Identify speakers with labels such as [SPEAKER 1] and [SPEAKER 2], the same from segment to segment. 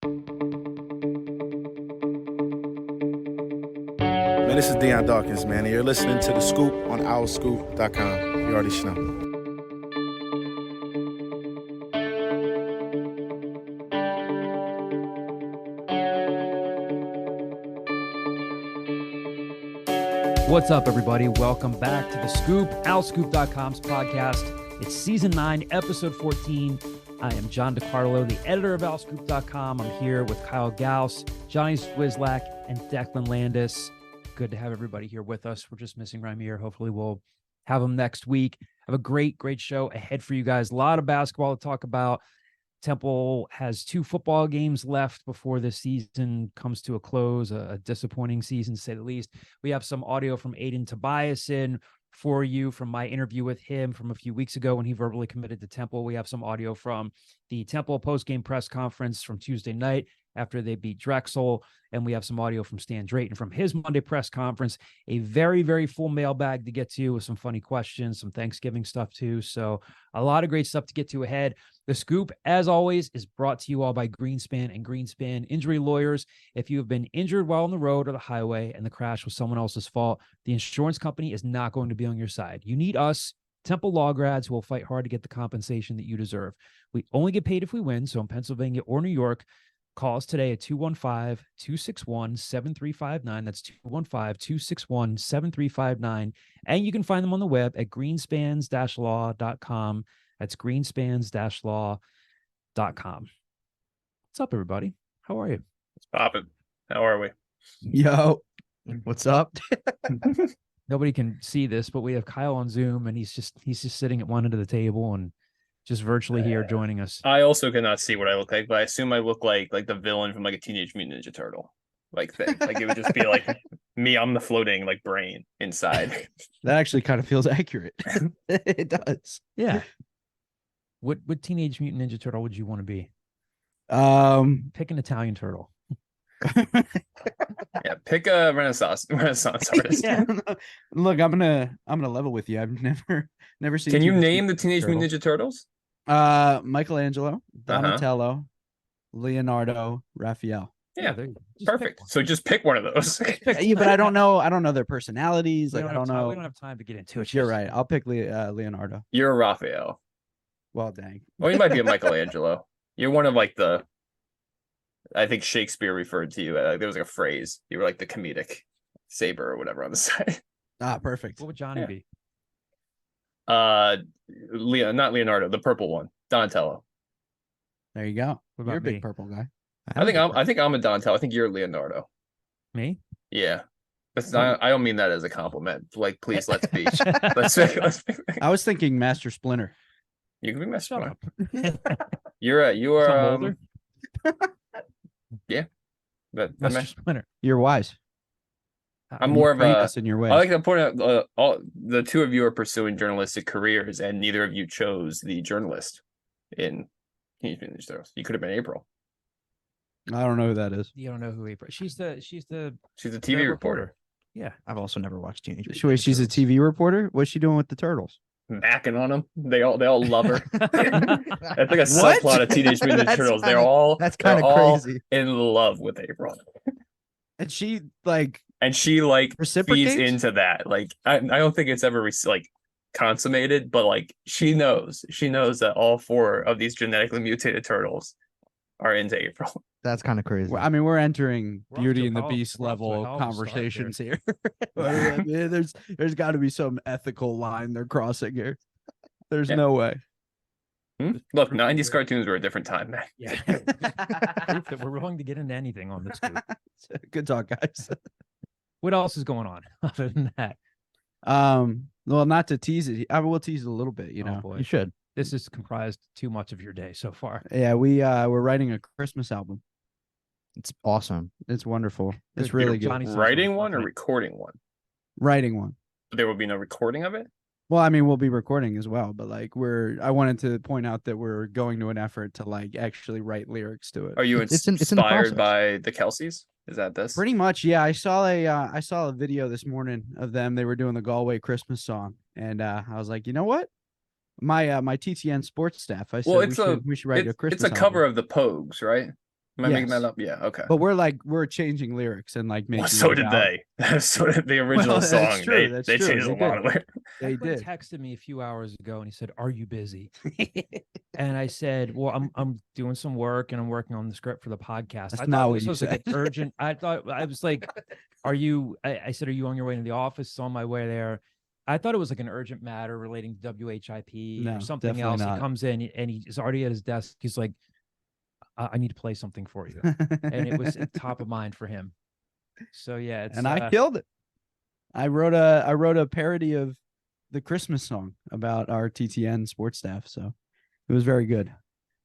[SPEAKER 1] Man, this is Deion Dawkins, man, and you're listening to The Scoop on OurScoop.com. You already know.
[SPEAKER 2] What's up, everybody? Welcome back to The Scoop, OurScoop.com's podcast. It's Season 9, Episode 14. I am John DeCarlo, the editor of OurScoop.com. I'm here with Kyle Gauss, Johnny Swislak, and Declan Landis. Good to have everybody here with us. We're just missing Raimier. Hopefully we'll have him next week. Have a great show ahead for you guys. A lot of basketball to talk about. Temple has 2 football games left before the season comes to a close, a disappointing season to say the least. We have some audio from Aiden Tobiason for you from my interview with him from a few weeks ago when he verbally committed to Temple. We have some audio from the Temple postgame press conference from Tuesday night after they beat Drexel. And we have some audio from Stan Drayton from his Monday press conference. A very full mailbag to get to with some funny questions, some Thanksgiving stuff too. So a lot of great stuff to get to ahead. The Scoop, as always, is brought to you all by Greenspan and Greenspan Injury Lawyers. If you have been injured while on the road or the highway and the crash was someone else's fault, the insurance company is not going to be on your side. You need us, Temple law grads, who will fight hard to get the compensation that you deserve. We only get paid if we win. So in Pennsylvania or New York, call us today at 215-261-7359. That's 215-261-7359. And you can find them on the web at greenspans-law.com. That's greenspans-law.com. What's up, everybody? How are you?
[SPEAKER 3] It's popping. How are we?
[SPEAKER 4] Yo, what's up?
[SPEAKER 2] Nobody can see this, but we have Kyle on Zoom, and he's just sitting at one end of the table and just virtually here joining us.
[SPEAKER 3] I also cannot see what I look like, but I assume I look like the villain from like a Teenage Mutant Ninja Turtle thing. Like it would just be like me. I'm the floating brain inside.
[SPEAKER 4] That actually kind of feels accurate. It does.
[SPEAKER 2] Yeah. What Teenage Mutant Ninja Turtle would you want to be? Pick an Italian turtle.
[SPEAKER 3] Yeah, pick a Renaissance artist.
[SPEAKER 2] Yeah.
[SPEAKER 4] Look, I'm gonna level with you. I've never seen.
[SPEAKER 3] Can you name the Teenage Mutant Ninja Turtles?
[SPEAKER 4] Michelangelo, Donatello, Leonardo, Raphael.
[SPEAKER 3] Yeah, perfect. So just pick one of those.
[SPEAKER 4] Yeah, but I don't know their personalities. Like I don't know.
[SPEAKER 2] We don't have time to get into it.
[SPEAKER 4] You're right. I'll pick Leonardo.
[SPEAKER 3] You're a Raphael.
[SPEAKER 4] Well, dang.
[SPEAKER 3] Well, you might be a Michelangelo. You're one of the. I think Shakespeare referred to you. There was a phrase. You were like the comedic saber or whatever on the side.
[SPEAKER 4] Ah, perfect.
[SPEAKER 2] What would Johnny be?
[SPEAKER 3] Not Leonardo, the purple one, Donatello.
[SPEAKER 4] There you go.
[SPEAKER 2] What about
[SPEAKER 4] You're a big
[SPEAKER 2] me?
[SPEAKER 4] purple guy.
[SPEAKER 3] I think I'm a Donatello. I think you're Leonardo.
[SPEAKER 2] Me?
[SPEAKER 3] Yeah. I don't mean that as a compliment. Like, please, let's be. let's make.
[SPEAKER 4] I was thinking Master Splinter.
[SPEAKER 3] You can be Master
[SPEAKER 2] Shut
[SPEAKER 3] Splinter.
[SPEAKER 2] up.
[SPEAKER 3] You are
[SPEAKER 2] Older.
[SPEAKER 3] Yeah.
[SPEAKER 2] Master Splinter.
[SPEAKER 4] You're wise.
[SPEAKER 3] I'm more of a.
[SPEAKER 4] In your way.
[SPEAKER 3] I like to point out all the two of you are pursuing journalistic careers, and neither of you chose the journalist in Teenage Mutant Ninja Turtles. You could have been April.
[SPEAKER 4] I don't know who that is.
[SPEAKER 2] You don't know who April. She's a
[SPEAKER 3] TV reporter.
[SPEAKER 2] Yeah.
[SPEAKER 5] I've also never watched Teenage Mutant
[SPEAKER 4] Wait,
[SPEAKER 5] Ninja
[SPEAKER 4] she's a
[SPEAKER 5] Turtles.
[SPEAKER 4] TV reporter? What's she doing with the turtles?
[SPEAKER 3] Macking on them. They all love her. That's like a subplot of Teenage Mutant Ninja Turtles.
[SPEAKER 4] That's kind of crazy.
[SPEAKER 3] In love with April.
[SPEAKER 4] And she
[SPEAKER 3] feeds
[SPEAKER 4] reciprocates?
[SPEAKER 3] into that. I don't think it's ever consummated, but she knows that all 4 of these genetically mutated turtles are into April.
[SPEAKER 5] That's kind of crazy.
[SPEAKER 4] Well, I mean, we're entering
[SPEAKER 2] We're off
[SPEAKER 4] Beauty
[SPEAKER 2] to
[SPEAKER 4] and the
[SPEAKER 2] a
[SPEAKER 4] Beast
[SPEAKER 2] hell-
[SPEAKER 4] level
[SPEAKER 2] we're off to a hell of a start
[SPEAKER 4] conversations here. I mean, there's got to be some ethical line they're crossing here. There's no way.
[SPEAKER 3] Look, 90s cartoons were a different time, man.
[SPEAKER 2] Yeah. Proof that we're willing to get into anything on this group.
[SPEAKER 4] Good talk, guys.
[SPEAKER 2] What else is going on other than that?
[SPEAKER 4] Well, not to tease it. I will tease it a little bit, you
[SPEAKER 2] Oh,
[SPEAKER 4] know.
[SPEAKER 2] boy.
[SPEAKER 5] You should.
[SPEAKER 2] This has comprised too much of your day so far.
[SPEAKER 4] Yeah, we're writing a Christmas album.
[SPEAKER 5] It's awesome.
[SPEAKER 4] It's wonderful. It's
[SPEAKER 2] Good.
[SPEAKER 4] really good.
[SPEAKER 2] Johnny sounds
[SPEAKER 3] Writing
[SPEAKER 2] really
[SPEAKER 3] one or
[SPEAKER 2] confident.
[SPEAKER 3] recording one?
[SPEAKER 4] Writing one.
[SPEAKER 3] There will be no recording of it?
[SPEAKER 4] Well, I mean, we'll be recording as well, but I wanted to point out that we're going to an effort to actually write lyrics to it.
[SPEAKER 3] Are you
[SPEAKER 5] It's in the
[SPEAKER 3] inspired
[SPEAKER 5] process.
[SPEAKER 3] by the Kelseys? Is that this?
[SPEAKER 4] Pretty much, yeah. I saw a video this morning of them. They were doing the Galway Christmas song, and I was like, you know what? My TTN sports staff. I said
[SPEAKER 3] Well,
[SPEAKER 4] we should write a Christmas.
[SPEAKER 3] It's a cover of the Pogues, right? Am I making
[SPEAKER 4] Yes.
[SPEAKER 3] that up? Yeah. Okay.
[SPEAKER 4] But we're changing lyrics and like making.
[SPEAKER 3] Well, so
[SPEAKER 4] it
[SPEAKER 3] did
[SPEAKER 4] about-
[SPEAKER 3] they. So did the original
[SPEAKER 4] Well, that's
[SPEAKER 3] song.
[SPEAKER 4] true, that's
[SPEAKER 3] They
[SPEAKER 4] true,
[SPEAKER 3] changed
[SPEAKER 4] they
[SPEAKER 3] a lot of
[SPEAKER 4] did.
[SPEAKER 3] it.
[SPEAKER 4] They
[SPEAKER 2] Declan
[SPEAKER 4] did.
[SPEAKER 2] texted me a few hours ago and he said, "Are you busy?" And I said, "Well, I'm doing some work and I'm working on the script for the podcast."
[SPEAKER 4] That's
[SPEAKER 2] I
[SPEAKER 4] not
[SPEAKER 2] thought
[SPEAKER 4] what
[SPEAKER 2] this
[SPEAKER 4] you
[SPEAKER 2] was like an
[SPEAKER 4] said.
[SPEAKER 2] urgent. I thought I was like, "Are you?" I said, "Are you on your way to the office?" It's on my way there. I thought it was like an urgent matter relating to WHIP
[SPEAKER 4] No,
[SPEAKER 2] or something
[SPEAKER 4] definitely
[SPEAKER 2] else.
[SPEAKER 4] not.
[SPEAKER 2] He comes in and he's already at his desk. He's like, I need to play something for you," and it was at top of mind for him. So yeah, it's
[SPEAKER 4] And I killed it. I wrote a parody of the Christmas song about our TTN sports staff, so it was very good.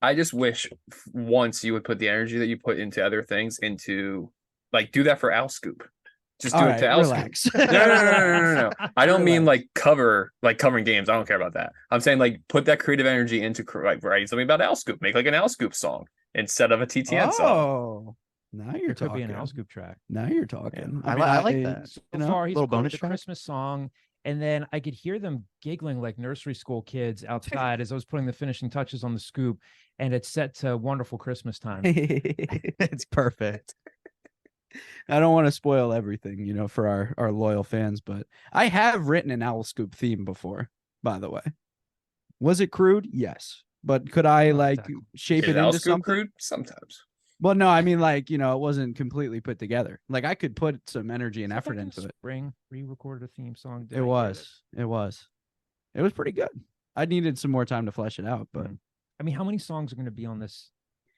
[SPEAKER 3] I just wish once you would put the energy that you put into other things into like do that for Al Scoop. Just do
[SPEAKER 4] All
[SPEAKER 3] it to
[SPEAKER 4] right,
[SPEAKER 3] Al Scoop.
[SPEAKER 4] relax.
[SPEAKER 3] No. I don't mean
[SPEAKER 4] Relax.
[SPEAKER 3] like covering games. I don't care about that. I'm saying like put that creative energy into like writing something about Al Scoop. Make like an Al Scoop song instead of a TTN song.
[SPEAKER 4] Oh, now you're
[SPEAKER 2] There could be
[SPEAKER 4] talking.
[SPEAKER 2] an Al Scoop track.
[SPEAKER 4] Now you're talking.
[SPEAKER 5] I like that.
[SPEAKER 2] So
[SPEAKER 4] You know,
[SPEAKER 2] far, he's
[SPEAKER 5] little
[SPEAKER 2] quoted
[SPEAKER 5] bonus
[SPEAKER 2] the
[SPEAKER 5] track?
[SPEAKER 2] Christmas song, and then I could hear them giggling like nursery school kids outside as I was putting the finishing touches on the scoop, and it's set to "Wonderful Christmas Time."
[SPEAKER 5] It's perfect.
[SPEAKER 4] I don't want to spoil everything, for our loyal fans, but I have written an Owl Scoop theme before, by the way. Was it crude? Yes. But could I
[SPEAKER 2] Not
[SPEAKER 4] like
[SPEAKER 2] exactly.
[SPEAKER 4] shape
[SPEAKER 3] Is
[SPEAKER 4] it
[SPEAKER 3] Al
[SPEAKER 4] into
[SPEAKER 3] Scoop
[SPEAKER 4] something?
[SPEAKER 3] crude? Sometimes.
[SPEAKER 4] Well, no, I mean like, it wasn't completely put together. Like I could put some energy and
[SPEAKER 2] Is that
[SPEAKER 4] effort
[SPEAKER 2] like
[SPEAKER 4] into it.
[SPEAKER 2] Spring re-recorded a theme song. Did I
[SPEAKER 4] It
[SPEAKER 2] hear
[SPEAKER 4] was. It was. It was pretty good. I needed some more time to flesh it out, but
[SPEAKER 2] I mean, how many songs are going to be on this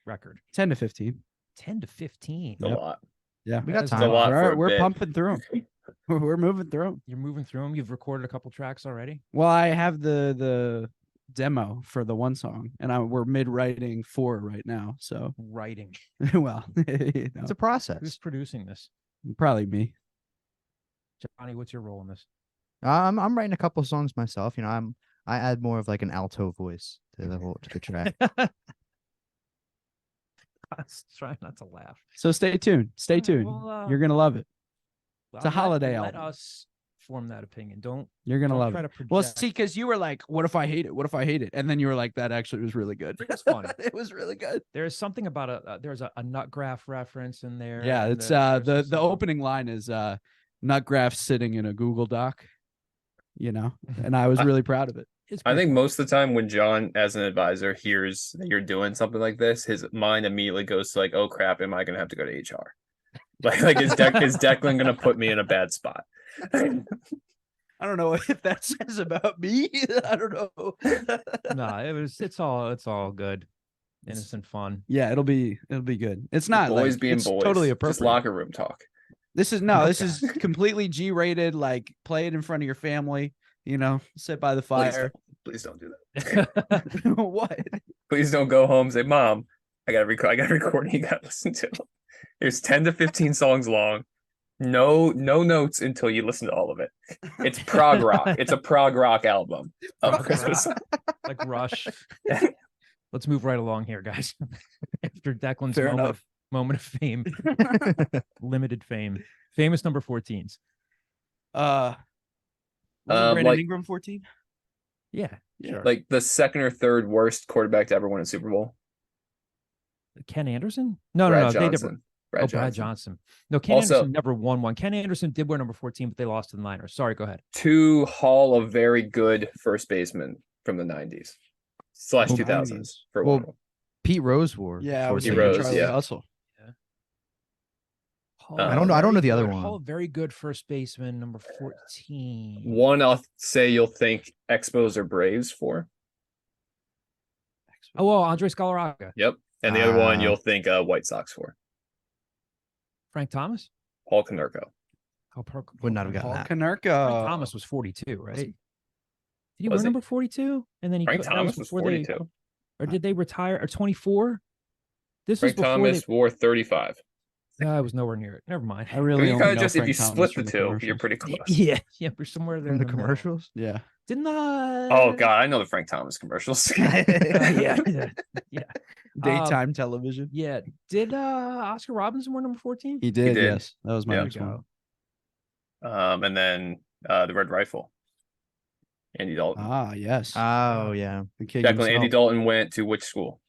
[SPEAKER 2] record?
[SPEAKER 4] 10 to 15.
[SPEAKER 2] 10 to 15.
[SPEAKER 3] It's a
[SPEAKER 4] Yep.
[SPEAKER 3] lot.
[SPEAKER 4] Yeah.
[SPEAKER 5] We got
[SPEAKER 2] That's
[SPEAKER 3] It's a
[SPEAKER 5] time.
[SPEAKER 3] lot for a
[SPEAKER 4] We're
[SPEAKER 3] bit.
[SPEAKER 4] pumping through them. We're moving through them.
[SPEAKER 2] You're moving through them. You've recorded a couple tracks already.
[SPEAKER 4] Well, I have the demo for the one song, and we're mid writing 4 right now. So,
[SPEAKER 2] Writing.
[SPEAKER 4] well,
[SPEAKER 5] It's a
[SPEAKER 2] Who's
[SPEAKER 5] process.
[SPEAKER 2] producing this?
[SPEAKER 4] probably me.
[SPEAKER 2] Johnny, what's your role in this?
[SPEAKER 5] I'm writing a couple songs myself. I add more of like an alto voice to the track.
[SPEAKER 2] I was trying not to laugh.
[SPEAKER 4] So stay tuned. Stay tuned.
[SPEAKER 2] Well,
[SPEAKER 4] You're gonna love it. It's a
[SPEAKER 2] Let-
[SPEAKER 4] holiday
[SPEAKER 2] Let
[SPEAKER 4] album.
[SPEAKER 2] us form that opinion. Don't
[SPEAKER 4] You're gonna
[SPEAKER 2] don't
[SPEAKER 4] love
[SPEAKER 2] try
[SPEAKER 4] it.
[SPEAKER 2] to
[SPEAKER 4] Well,
[SPEAKER 2] project.
[SPEAKER 4] see, because you were like, "What if I hate it? What if I hate it?" And then you were like, "That actually was really good."
[SPEAKER 2] It was funny.
[SPEAKER 4] It was really good.
[SPEAKER 2] There is something about there's a nut graph reference in there.
[SPEAKER 4] Yeah,
[SPEAKER 2] and
[SPEAKER 4] it's
[SPEAKER 2] there's
[SPEAKER 4] the
[SPEAKER 2] just
[SPEAKER 4] the
[SPEAKER 2] some-
[SPEAKER 4] opening line is Nutgraph sitting in a Google Doc, and I was really proud of it.
[SPEAKER 2] It's
[SPEAKER 3] I
[SPEAKER 2] pretty
[SPEAKER 3] think
[SPEAKER 2] fun.
[SPEAKER 3] most of the time when John, as an advisor, hears that you're doing something like this, his mind immediately goes to like, "Oh crap, am I gonna have to go to HR? Like is Declan gonna put me in a bad spot?"
[SPEAKER 4] I don't know if that says about me. I don't know.
[SPEAKER 2] No, it's all good, innocent fun.
[SPEAKER 4] Yeah, it'll be good. It's not
[SPEAKER 3] Boys
[SPEAKER 4] like,
[SPEAKER 3] being
[SPEAKER 4] it's
[SPEAKER 3] boys.
[SPEAKER 4] totally
[SPEAKER 3] Just
[SPEAKER 4] appropriate.
[SPEAKER 3] locker room talk.
[SPEAKER 4] This is completely G-rated. Like, play it in front of your family. Sit by the fire.
[SPEAKER 3] Please don't do that.
[SPEAKER 4] What?
[SPEAKER 3] Please don't go home and say, "Mom, I got a recording you gotta listen to." There's 10 to 15 songs long. No notes until you listen to all of it. It's prog rock. It's a prog rock album of
[SPEAKER 4] Prog
[SPEAKER 3] Christmas.
[SPEAKER 2] Like Rush. Let's move right along here, guys. After Declan's
[SPEAKER 4] Fair enough.
[SPEAKER 2] moment of fame, limited fame, famous number 14s.
[SPEAKER 4] Wasn't Brandon
[SPEAKER 3] like-
[SPEAKER 4] Ingram 14?
[SPEAKER 2] Yeah,
[SPEAKER 4] Yeah.
[SPEAKER 2] sure.
[SPEAKER 3] Like the second or third worst quarterback to ever win a Super Bowl.
[SPEAKER 2] Ken Anderson? No,
[SPEAKER 3] Brad
[SPEAKER 2] no, they never.
[SPEAKER 3] Johnson.
[SPEAKER 2] Brad Johnson. No, Ken
[SPEAKER 3] Also-
[SPEAKER 2] Anderson never won one. Ken Anderson did wear number 14, but they lost to the Niners. Sorry, go ahead.
[SPEAKER 3] 2 Hall of very good first basemen from the 90s /
[SPEAKER 4] Oh,
[SPEAKER 3] 2000s for
[SPEAKER 5] Well,
[SPEAKER 3] one.
[SPEAKER 5] Pete Rose wore.
[SPEAKER 4] Yeah, I was
[SPEAKER 5] 14.
[SPEAKER 3] Pete
[SPEAKER 4] thinking
[SPEAKER 3] Rose,
[SPEAKER 4] Charlie
[SPEAKER 3] yeah.
[SPEAKER 4] Hustle.
[SPEAKER 5] I don't know the other one.
[SPEAKER 2] Hall of very good first baseman, number 14.
[SPEAKER 3] One I'll say you'll think Expos or Braves for.
[SPEAKER 2] Oh, well, Andres Galarraga.
[SPEAKER 3] Yep. And the other one
[SPEAKER 5] Ah.
[SPEAKER 3] you'll think White Sox for.
[SPEAKER 2] Frank Thomas?
[SPEAKER 3] Paul Konerko.
[SPEAKER 5] Would not have gotten
[SPEAKER 4] Paul
[SPEAKER 5] that.
[SPEAKER 2] Frank
[SPEAKER 4] Konerko.
[SPEAKER 2] Thomas was 42, right? Did he
[SPEAKER 3] Was
[SPEAKER 2] wear
[SPEAKER 3] he?
[SPEAKER 2] number 42? And then he
[SPEAKER 3] Frank
[SPEAKER 2] that was
[SPEAKER 3] Thomas was
[SPEAKER 2] before they-
[SPEAKER 3] 42.
[SPEAKER 2] or did they retire? Or 24? This
[SPEAKER 3] Frank
[SPEAKER 2] was before
[SPEAKER 3] Thomas wore 35.
[SPEAKER 2] I was nowhere near it. Never mind.
[SPEAKER 4] I really
[SPEAKER 3] You
[SPEAKER 4] only
[SPEAKER 3] kind of
[SPEAKER 4] know
[SPEAKER 3] just, if
[SPEAKER 4] Frank
[SPEAKER 3] you
[SPEAKER 4] Thomas
[SPEAKER 3] split the
[SPEAKER 4] from
[SPEAKER 3] two, you're
[SPEAKER 4] commercials.
[SPEAKER 3] pretty close.
[SPEAKER 2] Yeah, we're somewhere there
[SPEAKER 5] From the
[SPEAKER 2] in middle.
[SPEAKER 5] commercials?
[SPEAKER 4] Yeah.
[SPEAKER 2] Didn't
[SPEAKER 3] Oh God, I know the Frank Thomas commercials.
[SPEAKER 2] yeah.
[SPEAKER 4] Daytime television.
[SPEAKER 2] Yeah. Did Oscar Robinson wear number 14?
[SPEAKER 4] He did,
[SPEAKER 3] did.
[SPEAKER 4] yes. That was my
[SPEAKER 3] Yeah.
[SPEAKER 4] next one.
[SPEAKER 3] And then the Red Rifle. Andy Dalton.
[SPEAKER 4] Ah, yes.
[SPEAKER 5] Oh yeah.
[SPEAKER 4] The king
[SPEAKER 3] Declan, Andy
[SPEAKER 4] himself.
[SPEAKER 3] Dalton went to which school?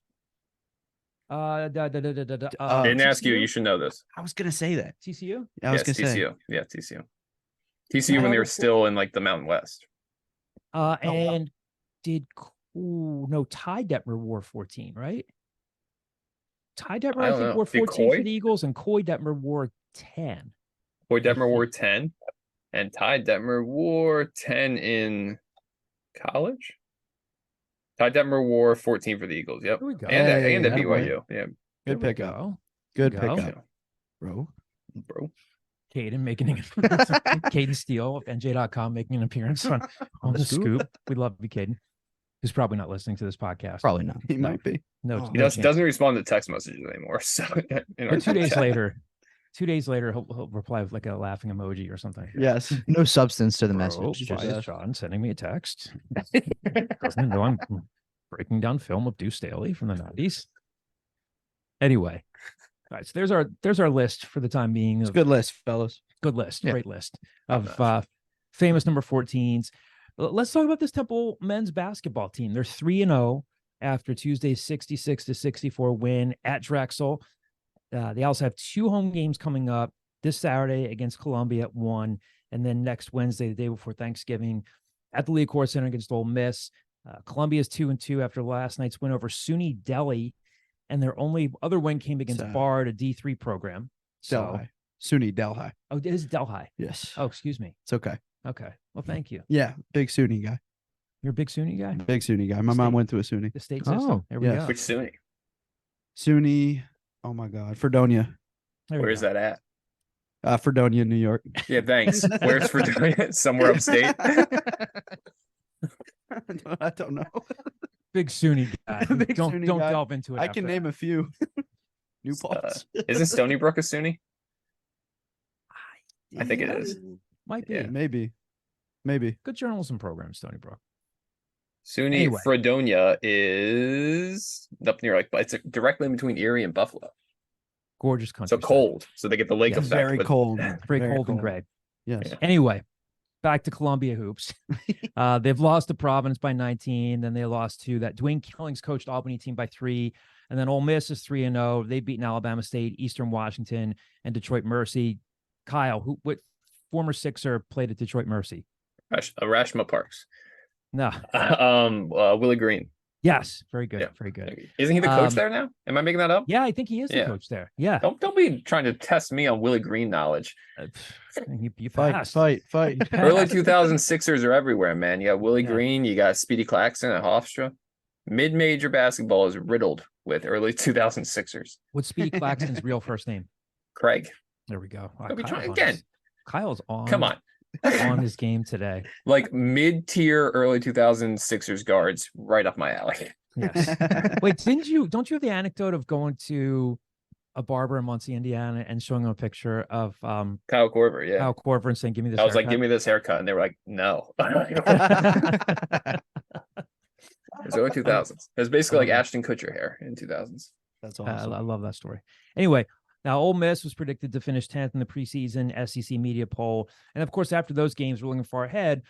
[SPEAKER 3] Didn't ask you.
[SPEAKER 2] TCU?
[SPEAKER 3] You should know this.
[SPEAKER 4] I was gonna say that.
[SPEAKER 2] TCU?
[SPEAKER 4] I was
[SPEAKER 3] Yes,
[SPEAKER 4] gonna say.
[SPEAKER 3] TCU. Yeah, TCU. TCU when they were still in like the Mountain West.
[SPEAKER 2] And Ty Detmer wore 14, right? Ty Detmer,
[SPEAKER 3] I
[SPEAKER 2] I
[SPEAKER 3] don't
[SPEAKER 2] think,
[SPEAKER 3] know.
[SPEAKER 2] wore
[SPEAKER 3] Did
[SPEAKER 2] 14 for
[SPEAKER 3] Coy?
[SPEAKER 2] the Eagles, and Coy Detmer wore 10.
[SPEAKER 3] Boy Detmer wore 10, and Ty Detmer wore 10 in college. Ty Detmer wore 14 for the Eagles. Yep.
[SPEAKER 2] Here we go.
[SPEAKER 3] And
[SPEAKER 4] Hey,
[SPEAKER 3] at
[SPEAKER 4] attaboy.
[SPEAKER 3] BYU. Yeah,
[SPEAKER 2] There
[SPEAKER 4] Good
[SPEAKER 2] we
[SPEAKER 4] pickup.
[SPEAKER 2] go.
[SPEAKER 4] Good
[SPEAKER 2] There we go.
[SPEAKER 4] pickup, bro.
[SPEAKER 2] Caden making an appearance. Caden Steele of NJ.com making an appearance on the scoop. We love you, Caden. Who's probably not listening to this podcast.
[SPEAKER 5] Probably not.
[SPEAKER 4] He might be.
[SPEAKER 2] No,
[SPEAKER 5] Oh.
[SPEAKER 3] He
[SPEAKER 2] no
[SPEAKER 3] doesn't
[SPEAKER 2] chance.
[SPEAKER 3] respond to text messages anymore. So in our
[SPEAKER 2] But 2 days
[SPEAKER 3] chat.
[SPEAKER 2] later, he'll reply with like a laughing emoji or something.
[SPEAKER 4] Yes.
[SPEAKER 5] No substance to the
[SPEAKER 2] Bro,
[SPEAKER 5] message.
[SPEAKER 2] why
[SPEAKER 5] Just
[SPEAKER 2] is John sending me a text? Doesn't know I'm breaking down film of Deuce Staley from the 90s. Anyway, all right, so there's our list for the time being.
[SPEAKER 4] It's
[SPEAKER 2] Of,
[SPEAKER 4] a good list, fellas.
[SPEAKER 2] good list,
[SPEAKER 5] Yeah.
[SPEAKER 2] great list of famous number 14s. Let's talk about this Temple men's basketball team. They're 3-0 after Tuesday's 66-64 win at Drexel. They also have 2 home games coming up this Saturday against Columbia at 1, and then next Wednesday, the day before Thanksgiving, at the Lee Court Center against Ole Miss. Columbia's 2-2 after last night's win over SUNY Delhi, and their only other win came against
[SPEAKER 4] So-
[SPEAKER 2] Bard, a D3 program. So,
[SPEAKER 4] Delhi. SUNY Delhi.
[SPEAKER 2] oh, it is Delhi.
[SPEAKER 4] Yes.
[SPEAKER 2] Oh, excuse me.
[SPEAKER 4] It's okay.
[SPEAKER 2] Okay. Well, thank you.
[SPEAKER 4] Yeah, big SUNY guy.
[SPEAKER 2] You're a big SUNY guy?
[SPEAKER 4] Big SUNY guy. My mom went to a SUNY.
[SPEAKER 2] The state system.
[SPEAKER 5] Oh,
[SPEAKER 2] There we
[SPEAKER 4] yes.
[SPEAKER 2] go.
[SPEAKER 3] Which SUNY?
[SPEAKER 4] SUNY. Oh my God, Fredonia.
[SPEAKER 2] There we
[SPEAKER 3] Where is
[SPEAKER 2] go.
[SPEAKER 3] that at?
[SPEAKER 4] Fredonia, New York.
[SPEAKER 3] Yeah, thanks. Where's for doing it? Somewhere upstate.
[SPEAKER 4] I don't know.
[SPEAKER 2] Big SUNY guy.
[SPEAKER 4] Big
[SPEAKER 2] don't
[SPEAKER 4] SUNY
[SPEAKER 2] don't
[SPEAKER 4] guy.
[SPEAKER 2] delve into it.
[SPEAKER 4] I can
[SPEAKER 2] after
[SPEAKER 4] name
[SPEAKER 2] that.
[SPEAKER 4] a few. New Paltz.
[SPEAKER 3] Isn't Stony Brook a SUNY? I think it is.
[SPEAKER 2] Might be.
[SPEAKER 3] Yeah.
[SPEAKER 4] Maybe. Maybe.
[SPEAKER 2] Good journalism program, Stony Brook.
[SPEAKER 3] SUNY
[SPEAKER 2] Anyway.
[SPEAKER 3] Fredonia is up near it's directly in between Erie and Buffalo.
[SPEAKER 2] Gorgeous country.
[SPEAKER 3] So cold. So they get the lake
[SPEAKER 2] Yeah,
[SPEAKER 3] effect.
[SPEAKER 4] Very
[SPEAKER 3] but-
[SPEAKER 4] cold.
[SPEAKER 2] Very cold and gray.
[SPEAKER 4] Yes.
[SPEAKER 3] Yeah.
[SPEAKER 2] Anyway, back to Columbia hoops. They've lost to Providence by 19. Then they lost to that Dwayne Killings coached Albany team by 3. And then Ole Miss is 3-0. They've beaten Alabama State, Eastern Washington, and Detroit Mercy. Kyle, what former Sixer played at Detroit Mercy?
[SPEAKER 3] Rashma Parks.
[SPEAKER 2] No.
[SPEAKER 3] Willie Green.
[SPEAKER 2] Yes. Very good.
[SPEAKER 3] Yeah.
[SPEAKER 2] Very good.
[SPEAKER 3] Isn't he the coach
[SPEAKER 2] Um,
[SPEAKER 3] there now? Am I making that up?
[SPEAKER 2] Yeah, I think he is the
[SPEAKER 3] Yeah.
[SPEAKER 2] coach there. Yeah.
[SPEAKER 3] Don't be trying to test me on Willie Green knowledge.
[SPEAKER 2] You
[SPEAKER 4] Fight,
[SPEAKER 2] passed.
[SPEAKER 4] fight.
[SPEAKER 3] Early 2000 Sixers are everywhere, man. You got Willie
[SPEAKER 2] Yeah.
[SPEAKER 3] Green, you got Speedy Claxton at Hofstra. Mid-major basketball is riddled with early 2000 Sixers.
[SPEAKER 2] What's Speedy Claxton's real first name?
[SPEAKER 3] Craig.
[SPEAKER 2] There we go. Wow,
[SPEAKER 3] Don't be
[SPEAKER 2] Kyle's
[SPEAKER 3] trying
[SPEAKER 2] on
[SPEAKER 3] again.
[SPEAKER 2] his- Kyle's on.
[SPEAKER 3] Come on.
[SPEAKER 2] On his game today.
[SPEAKER 3] Like mid-tier early 2000 Sixers guards right up my alley.
[SPEAKER 2] Yes. Wait, don't you have the anecdote of going to a barber in Muncie, Indiana, and showing them a picture of
[SPEAKER 3] Kyle Korver, yeah.
[SPEAKER 2] Kyle Korver and saying, "Give me this."
[SPEAKER 3] I was like, give
[SPEAKER 2] haircut"?
[SPEAKER 3] me this haircut. And they were like, no. It was early 2000s. It was basically like Ashton Kutcher hair in 2000s.
[SPEAKER 4] That's
[SPEAKER 2] I
[SPEAKER 4] awesome.
[SPEAKER 2] love that story. Anyway, now Ole Miss was predicted to finish 10th in the preseason SEC media poll, and of course, after those games, we're looking far ahead.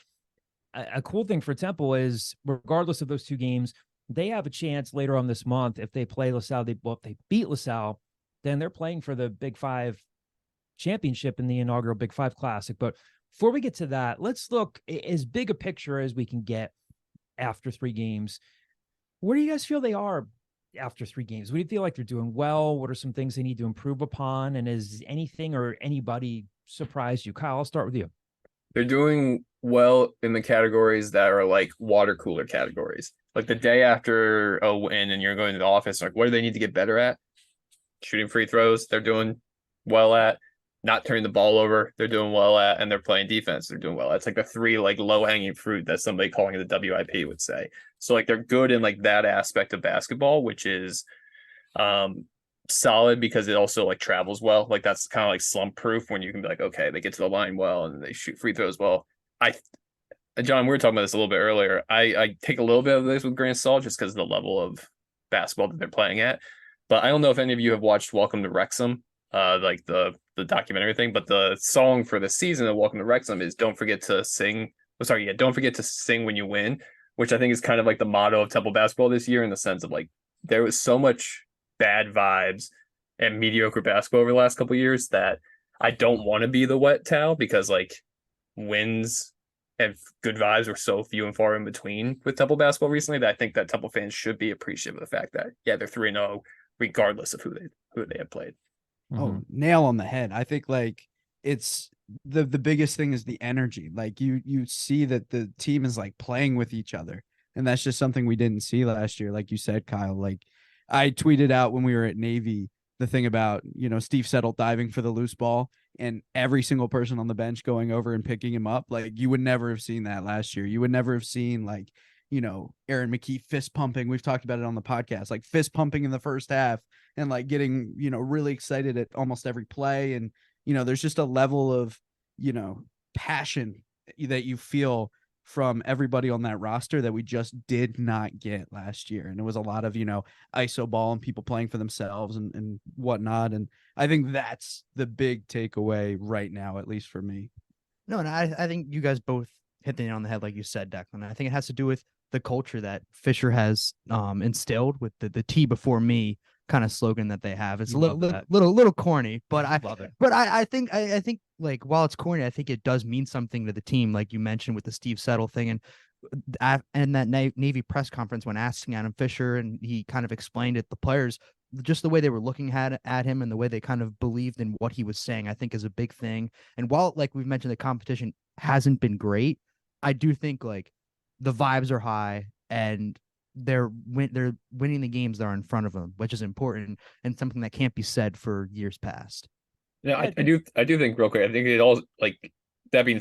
[SPEAKER 2] A cool thing for Temple is, regardless of those 2 games, they have a chance later on this month if they play LaSalle. If they beat LaSalle, then they're playing for the Big 5 championship in the inaugural Big 5 Classic. But before we get to that, let's look as big a picture as we can get after 3 games. Where do you guys feel they are after 3 games? What do you feel like they're doing well? What are some things they need to improve upon? And is anything or anybody surprised you? Kyle, I'll start with you.
[SPEAKER 3] They're doing well in the categories that are like water cooler categories. Like the day after a win and you're going to the office, like what do they need to get better at? Shooting free throws, they're doing well at. Not turning the ball over, they're doing well at, and they're playing defense, they're doing well at. It's like the 3 like low-hanging fruit that somebody calling it the WIP would say. So like they're good in like that aspect of basketball, which is solid because it also like travels well. Like that's kind of like slump proof when you can be like, okay, they get to the line well and they shoot free throws well. John, we were talking about this a little bit earlier. I take a little bit of this with a grain of salt just because of the level of basketball that they're playing at. But I don't know if any of you have watched Welcome to Wrexham, like the documentary thing, but the song for the season of Welcome to Wrexham is Don't Forget to Sing. Don't forget to sing when you win, which I think is kind of like the motto of Temple basketball this year, in the sense of like there was so much bad vibes and mediocre basketball over the last couple of years that I don't want to be the wet towel, because like wins and good vibes were so few and far in between with Temple basketball recently that I think that Temple fans should be appreciative of the fact that they're 3-0 regardless of who they have played.
[SPEAKER 4] Oh, nail on the head. I think like it's the biggest thing is the energy. Like you see that the team is like playing with each other. And that's just something we didn't see last year. Like you said, Kyle, like I tweeted out when we were at Navy, the thing about, Steve Settle diving for the loose ball and every single person on the bench going over and picking him up. Like you would never have seen that last year. You would never have seen like, Aaron McKee fist pumping. We've talked about it on the podcast, like fist pumping in the first half and like getting, really excited at almost every play. And, there's just a level of, passion that you feel from everybody on that roster that we just did not get last year. And it was a lot of, ISO ball and people playing for themselves and whatnot. And I think that's the big takeaway right now, at least for me.
[SPEAKER 5] No, and I think you guys both hit the nail on the head, like you said, Declan. I think it has to do with the culture that Fisher has instilled with the T before me kind of slogan that they have. It's a little corny, but I
[SPEAKER 2] love it.
[SPEAKER 5] But I think like while it's corny, I think it does mean something to the team, like you mentioned with the Steve Settle thing, and that Navy press conference when asking Adam Fisher, and he kind of explained it. The players, just the way they were looking at him and the way they kind of believed in what he was saying, I think is a big thing. And while, like we've mentioned, the competition hasn't been great, I do think like the vibes are high and they're winning the games that are in front of them, which is important and something that can't be said for years past.
[SPEAKER 3] Yeah, I do think real quick. I think all that being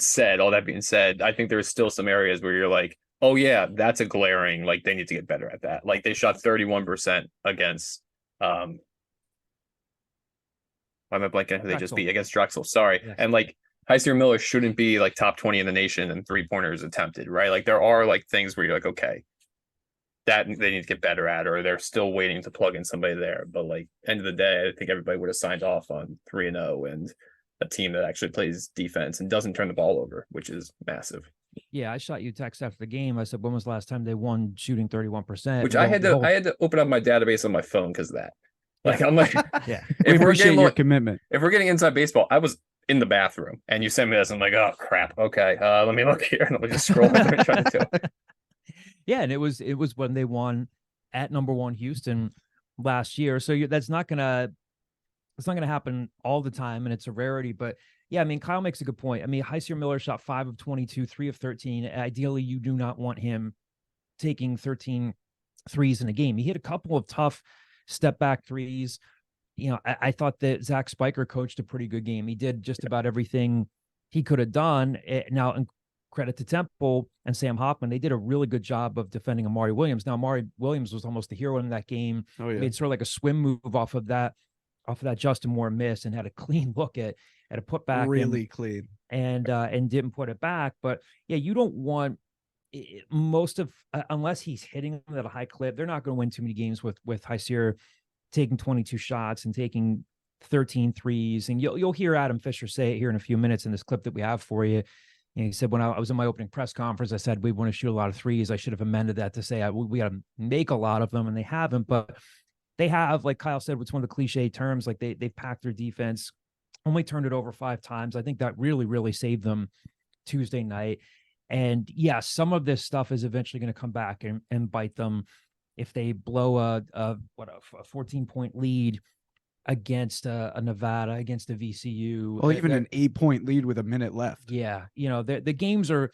[SPEAKER 3] said, I think there's still some areas where you're like, oh yeah, that's a glaring, like they need to get better at that. Like they shot 31% against why am I blanking who they just beat against Drexel? Sorry. Yes. And like Hysier Miller shouldn't be like top 20 in the nation and 3-pointers attempted, right? Like there are like things where you're like, okay, that they need to get better at, or they're still waiting to plug in somebody there. But like end of the day, I think everybody would have signed off on 3-0 and a team that actually plays defense and doesn't turn the ball over, which is massive.
[SPEAKER 2] Yeah, I shot you a text after the game. I said, when was the last time they won shooting 31%?
[SPEAKER 3] Which I had to open up my database on my phone because of that. Like I'm like,
[SPEAKER 4] yeah. We appreciate your commitment.
[SPEAKER 3] If we're getting inside baseball, I was in the bathroom and you sent me this. I'm like, oh crap. Okay, let me look here, and let me just scroll and try to do it.
[SPEAKER 2] Yeah, and it was when they won at number 1 Houston last year. So it's not gonna happen all the time, and it's a rarity. But yeah, I mean, Kyle makes a good point. I mean, Hysier Miller shot 5 of 22, 3 of 13. Ideally, you do not want him taking 13 threes in a game. He hit a couple of tough step back threes. I thought that Zach Spiker coached a pretty good game. He did just about everything he could have done. Now, and credit to Temple and Sam Hoffman, they did a really good job of defending Amari Williams. Now, Amari Williams was almost the hero in that game.
[SPEAKER 4] Oh, yeah.
[SPEAKER 2] Made sort of like a swim move off of that Justin Moore miss and had a clean look at a putback.
[SPEAKER 4] Really clean.
[SPEAKER 2] And didn't put it back. But yeah, you don't want most of unless he's hitting them at a high clip, they're not going to win too many games with Hysier taking 22 shots and taking 13 threes. And you'll hear Adam Fisher say it here in a few minutes in this clip that we have for you. And he said, when I was in my opening press conference, I said, we want to shoot a lot of threes. I should have amended that to say we got to make a lot of them, and they haven't. But they have, like Kyle said, what's one of the cliche terms, like they've packed their defense, only turned it over 5 times. I think that really, really saved them Tuesday night. And yeah, some of this stuff is eventually going to come back and bite them if they blow a 14-point lead against a Nevada, against a VCU.
[SPEAKER 4] Well, even an 8-point lead with a minute left.
[SPEAKER 2] Yeah. The games are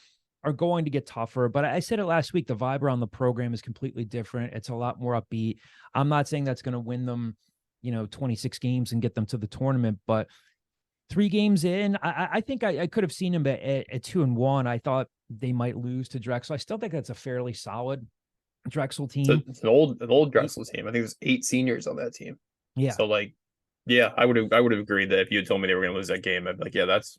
[SPEAKER 2] going to get tougher, but I said it last week, the vibe around the program is completely different. It's a lot more upbeat. I'm not saying that's going to win them, 26 games and get them to the tournament, but 3 games in, I think I could have seen them at 2-1. I thought they might lose to Drexel. I still think that's a fairly solid Drexel team.
[SPEAKER 3] It's an old Drexel team. I think there's 8 seniors on that team.
[SPEAKER 2] Yeah.
[SPEAKER 3] So like, yeah, I would have agreed that if you had told me they were going to lose that game, I'd be like, yeah, that's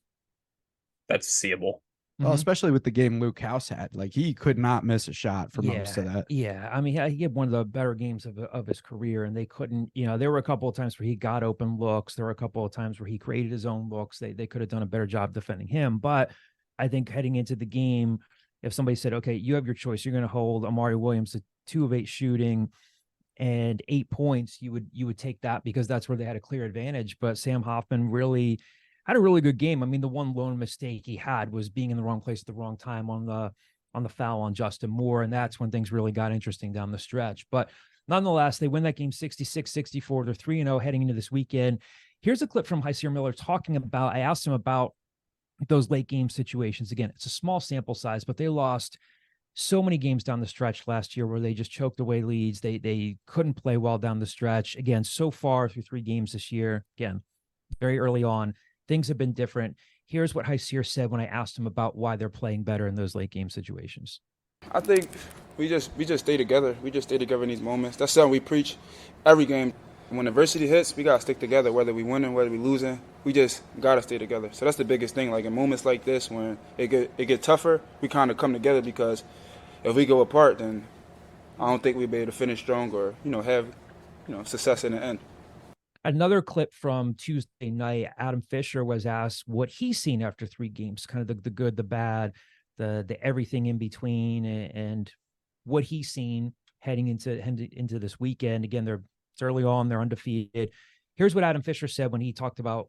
[SPEAKER 3] seeable.
[SPEAKER 4] Well, especially with the game Luke House had, like he could not miss a shot for most of that.
[SPEAKER 2] Yeah, I mean, he had one of the better games of his career, and they couldn't. There were a couple of times where he got open looks. There were a couple of times where he created his own looks. They could have done a better job defending him. But I think heading into the game, if somebody said, "Okay, you have your choice. You're going to hold Amari Williams to 2 of 8 shooting, and 8 points, you would take that because that's where they had a clear advantage. But Sam Hoffman really had a really good game. I mean, the one lone mistake he had was being in the wrong place at the wrong time on the foul on Justin Moore, and that's when things really got interesting down the stretch. But nonetheless, they win that game 66-64. They're 3-0 heading into this weekend. Here's a clip from Hysier Miller talking about, I asked him about those late game situations. Again, it's a small sample size, but they lost so many games down the stretch last year where they just choked away leads. They couldn't play well down the stretch. Again, so far through 3 games this year, again, very early on, things have been different. Here's what Hysier said when I asked him about why they're playing better in those late game situations.
[SPEAKER 6] I think we just stay together. We just stay together in these moments. That's something we preach every game. When adversity hits, we got to stick together, whether we winning, whether we losing. We just got to stay together. So that's the biggest thing. Like in moments like this when it get tougher, we kind of come together, because if we go apart, then I don't think we'd be able to finish strong or, have, success in the end.
[SPEAKER 2] Another clip from Tuesday night, Adam Fisher was asked what he's seen after 3 games, kind of the good, the bad, the everything in between, and what he's seen heading into this weekend. Again, it's early on, they're undefeated. Here's what Adam Fisher said when he talked about,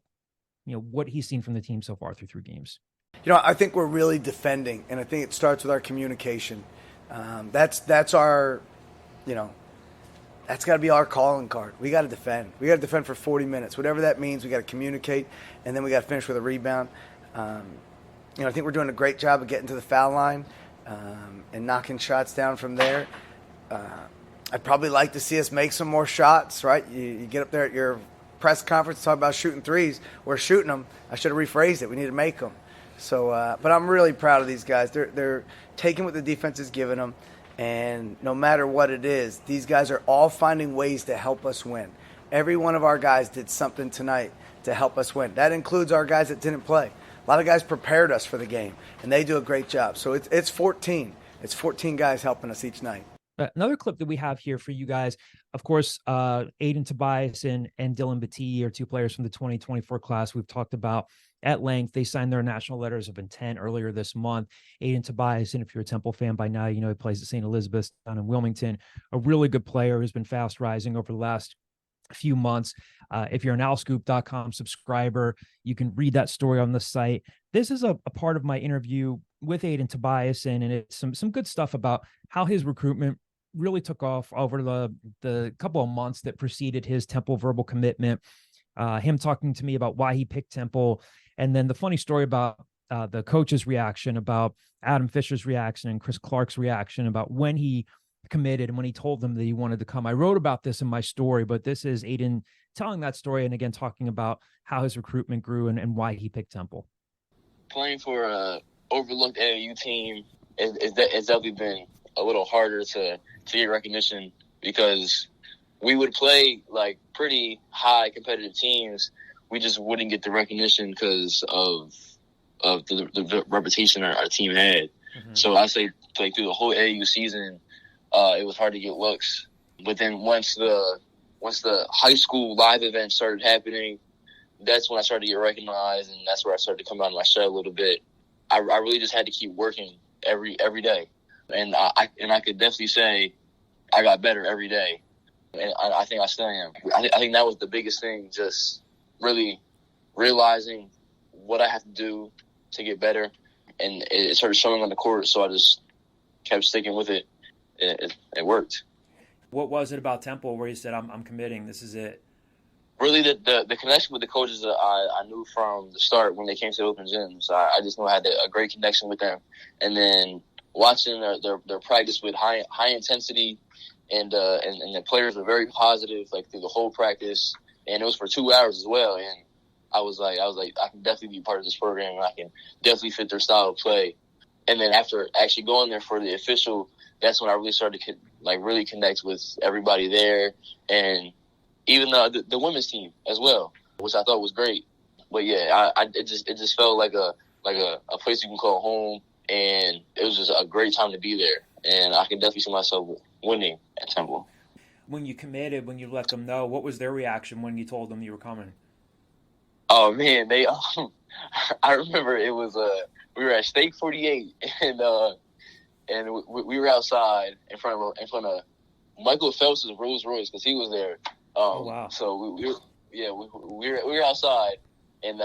[SPEAKER 2] what he's seen from the team so far through 3 games.
[SPEAKER 7] I think we're really defending, and I think it starts with our communication. That's our, that's got to be our calling card. We got to defend. We got to defend for 40 minutes, whatever that means. We got to communicate, and then we got to finish with a rebound. I think we're doing a great job of getting to the foul line and knocking shots down from there. I'd probably like to see us make some more shots, right? You get up there at your press conference talk about shooting threes. We're shooting them. I should have rephrased it. We need to make them. So, but I'm really proud of these guys. They're taking what the defense is giving them, and no matter what it is, these guys are all finding ways to help us win. Every one of our guys did something tonight to help us win. That includes our guys that didn't play. A lot of guys prepared us for the game, and they do a great job. So it's 14. It's 14 guys helping us each night.
[SPEAKER 2] Another clip that we have here for you guys, of course, Aiden Tobiason and Dillon Battie are 2 players from the 2024 class we've talked about at length. They signed their national letters of intent earlier this month. Aiden Tobiason, if you're a Temple fan by now, he plays at St. Elizabeth's down in Wilmington, a really good player who's been fast rising over the last few months. If you're an owlscoop.com subscriber, you can read that story on the site. This is a part of my interview with Aiden Tobiason, and it's some good stuff about how his recruitment really took off over the couple of months that preceded his Temple verbal commitment. Him talking to me about why he picked Temple, and then the funny story about the coach's reaction, about Adam Fisher's reaction and Chris Clark's reaction about when he committed and when he told them that he wanted to come. I wrote about this in my story, but this is Aiden telling that story and again talking about how his recruitment grew and why he picked Temple.
[SPEAKER 8] Playing for a overlooked AAU team is definitely been a little harder to get recognition, because we would play like pretty high competitive teams. We just wouldn't get the recognition because of the reputation our team had. Mm-hmm. So I say, like, through the whole AAU season, it was hard to get looks. But then once the high school live events started happening, that's when I started to get recognized, and that's where I started to come out of my shell a little bit. I really just had to keep working every day, and I could definitely say I got better every day, and I think I still am. I think that was the biggest thing, just really realizing what I have to do to get better, and it started showing on the court. So I just kept sticking with it. It worked.
[SPEAKER 2] What was it about Temple where you said, I'm committing, this is it?
[SPEAKER 8] Really, the connection with the coaches that I knew from the start when they came to the open gyms. I just knew I had a great connection with them. And then watching their practice with high intensity, and the players were very positive, like, through the whole practice. And it was for 2 hours as well. And I was like, I can definitely be part of this program, and I can definitely fit their style of play. And then after actually going there for the official, that's when I really started to really connect with everybody there, and even the women's team as well, which I thought was great. But yeah, it just felt like a place you can call home, and it was just a great time to be there. And I can definitely see myself winning at Temple.
[SPEAKER 2] When you committed, when you let them know, what was their reaction when you told them you were coming?
[SPEAKER 8] Oh man, they I remember it was we were at Steak 48, and we were outside in front of Michael Phelps' Rolls Royce because he was there.
[SPEAKER 2] Wow.
[SPEAKER 8] So we were outside, and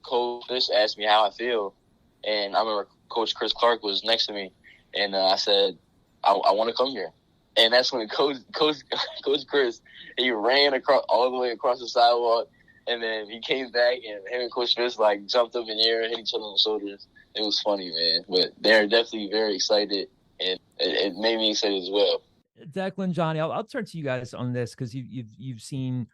[SPEAKER 8] Coach Fish asked me how I feel, and I remember Coach Chris Clark was next to me, and I said I want to come here, and that's when Coach Chris, he ran all the way across the sidewalk, and then he came back, and him and Coach Fish like jumped up in the air and hit each other on the shoulders. It was funny, man, but they're definitely very excited, and it made me excited as well.
[SPEAKER 2] Declan, Johnny, I'll turn to you guys on this because you've seen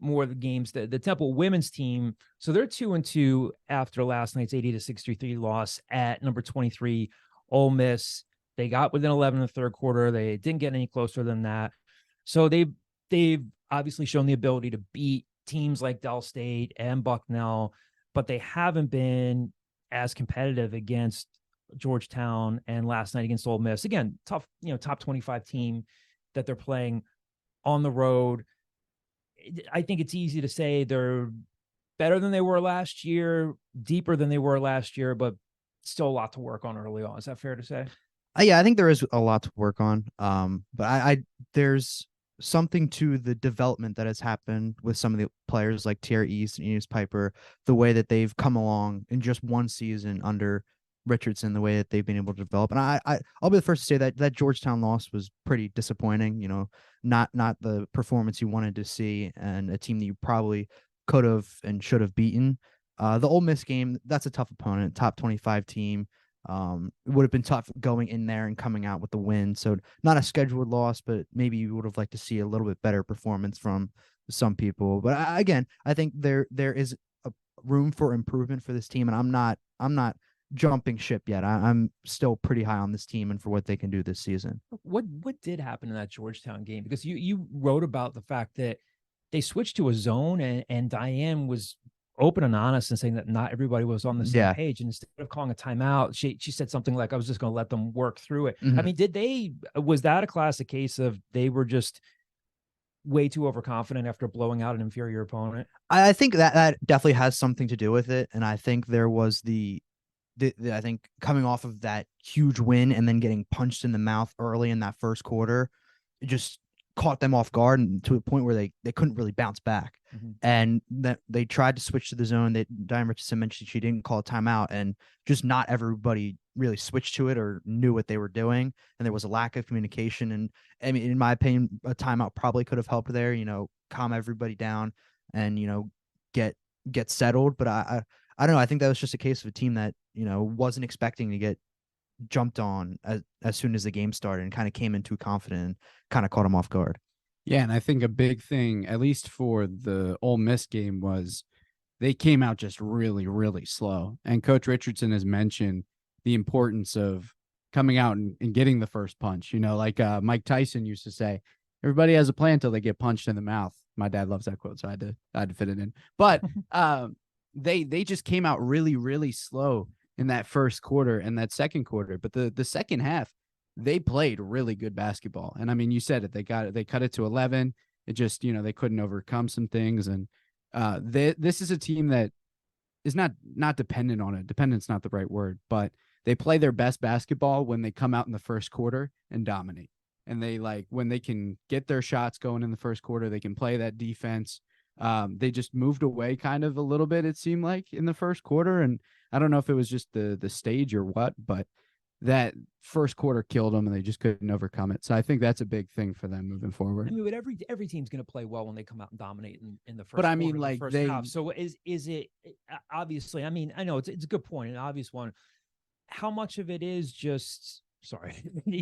[SPEAKER 2] more of the games. The Temple women's team, so they're 2-2 after last night's 80-63 loss at number 23 Ole Miss. They got within 11 in the third quarter. They didn't get any closer than that. So they've obviously shown the ability to beat teams like Dell State and Bucknell, but they haven't been as competitive against Georgetown and last night against Ole Miss. Again, tough, top 25 team that they're playing on the road. I think it's easy to say they're better than they were last year, deeper than they were last year, but still a lot to work on early on. Is that fair to say?
[SPEAKER 5] Yeah, I think there is a lot to work on. But I there's something to the development that has happened with some of the players like Tierra East and Enos Piper, the way that they've come along in just one season under Richardson, the way that they've been able to develop. And I'll be the first to say that Georgetown loss was pretty disappointing, not the performance you wanted to see and a team that you probably could have and should have beaten. The Ole Miss game, that's a tough opponent, top 25 team. It would have been tough going in there and coming out with the win. So not a scheduled loss, but maybe you would have liked to see a little bit better performance from some people. But I think there is a room for improvement for this team, and I'm not jumping ship yet. I'm still pretty high on this team and for what they can do this season.
[SPEAKER 2] What did happen in that Georgetown game? Because you wrote about the fact that they switched to a zone and Diane was open and honest and saying that not everybody was on the same page. And instead of calling a timeout, she said something like, I was just going to let them work through it.
[SPEAKER 5] Mm-hmm.
[SPEAKER 2] I mean, was that a classic case of they were just way too overconfident after blowing out an inferior opponent?
[SPEAKER 5] I think that definitely has something to do with it. And I think there was I think coming off of that huge win and then getting punched in the mouth early in that first quarter, it just caught them off guard and to a point where they couldn't really bounce back.
[SPEAKER 2] Mm-hmm.
[SPEAKER 5] And that they tried to switch to the zone. Diane Richardson mentioned she didn't call a timeout, and just not everybody really switched to it or knew what they were doing. And there was a lack of communication. And I mean, in my opinion, a timeout probably could have helped there, calm everybody down and, get settled. But I don't know. I think that was just a case of a team that, wasn't expecting to get jumped on as soon as the game started and kind of came in too confident and kind of caught them off guard.
[SPEAKER 4] Yeah, and I think a big thing, at least for the Ole Miss game, was they came out just really, really slow. And Coach Richardson has mentioned the importance of coming out and getting the first punch. Like Mike Tyson used to say, everybody has a plan until they get punched in the mouth. My dad loves that quote, so I had to fit it in. But they just came out really, really slow in that first quarter and that second quarter. But the second half, they played really good basketball. And I mean, you said it, they cut it to 11. It just, they couldn't overcome some things. And this is a team that is not dependent on it. Dependent's not the right word, but they play their best basketball when they come out in the first quarter and dominate. And they when they can get their shots going in the first quarter, they can play that defense. They just moved away kind of a little bit, it seemed like, in the first quarter. And I don't know if it was just the stage or what, but that first quarter killed them and they just couldn't overcome it. So I think that's a big thing for them moving forward.
[SPEAKER 2] I mean, but every team's going to play well when they come out and dominate in the first.
[SPEAKER 4] But I mean,
[SPEAKER 2] quarter, the first half. So is it obviously? I mean, I know it's a good point, an obvious one. How much of it is just? Sorry,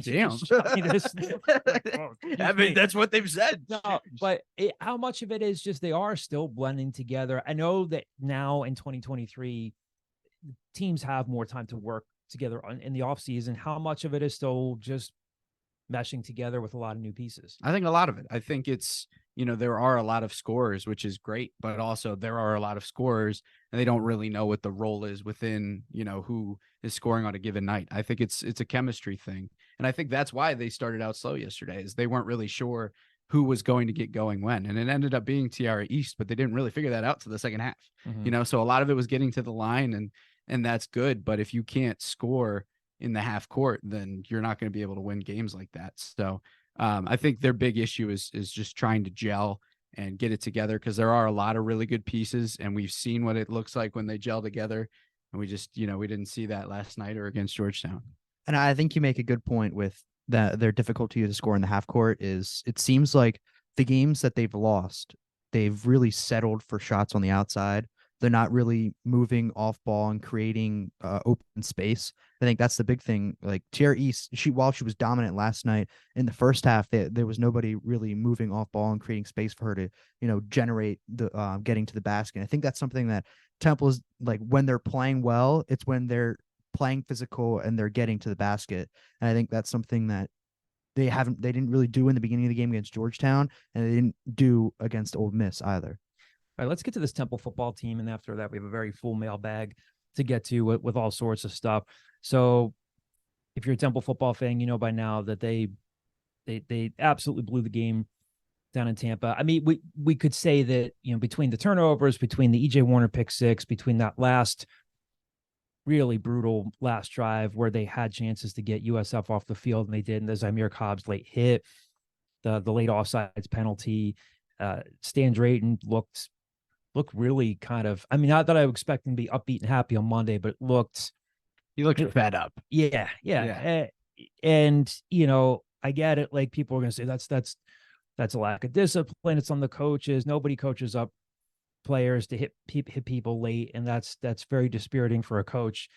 [SPEAKER 4] damn.
[SPEAKER 5] I mean, that's what they've said.
[SPEAKER 2] No, but how much of it is just they are still blending together? I know that now in 2023, teams have more time to work together in the off season. How much of it is still just meshing together with a lot of new pieces?
[SPEAKER 4] I think a lot of it. I think it's, there are a lot of scorers, which is great, but also there are a lot of scorers and they don't really know what the role is within, who is scoring on a given night. I think it's a chemistry thing. And I think that's why they started out slow yesterday, is they weren't really sure who was going to get going when. And it ended up being Tierra East, but they didn't really figure that out to the second half.
[SPEAKER 2] Mm-hmm.
[SPEAKER 4] So a lot of it was getting to the line and that's good. But if you can't score in the half court, then you're not going to be able to win games like that. So I think their big issue is just trying to gel and get it together, because there are a lot of really good pieces, and we've seen what it looks like when they gel together. And we just, we didn't see that last night or against Georgetown.
[SPEAKER 5] And I think you make a good point with that. Their difficulty to score in the half court is, it seems like the games that they've lost, they've really settled for shots on the outside. They're not really moving off ball and creating open space. I think that's the big thing. Like Tierra East, while she was dominant last night in the first half, there was nobody really moving off ball and creating space for her to, generate the getting to the basket. And I think that's something that Temple is like, when they're playing well, it's when they're playing physical and they're getting to the basket. And I think that's something that they didn't really do in the beginning of the game against Georgetown, and they didn't do against Ole Miss either.
[SPEAKER 2] All right, let's get to this Temple football team, and after that, we have a very full mailbag to get to with all sorts of stuff. So, if you're a Temple football fan, you know by now that they absolutely blew the game down in Tampa. I mean, we could say that, between the turnovers, between the EJ Warner pick six, between that last really brutal last drive where they had chances to get USF off the field and they did, and the Zymeer Cobb's late hit, the late offsides penalty, Stan Drayton looked really kind of, I mean, not that I was expecting to be upbeat and happy on Monday, but
[SPEAKER 4] He looked fed up.
[SPEAKER 2] Yeah. And, I get it. Like, people are going to say that's a lack of discipline. It's on the coaches. Nobody coaches up players to hit people late. And that's very dispiriting for a coach.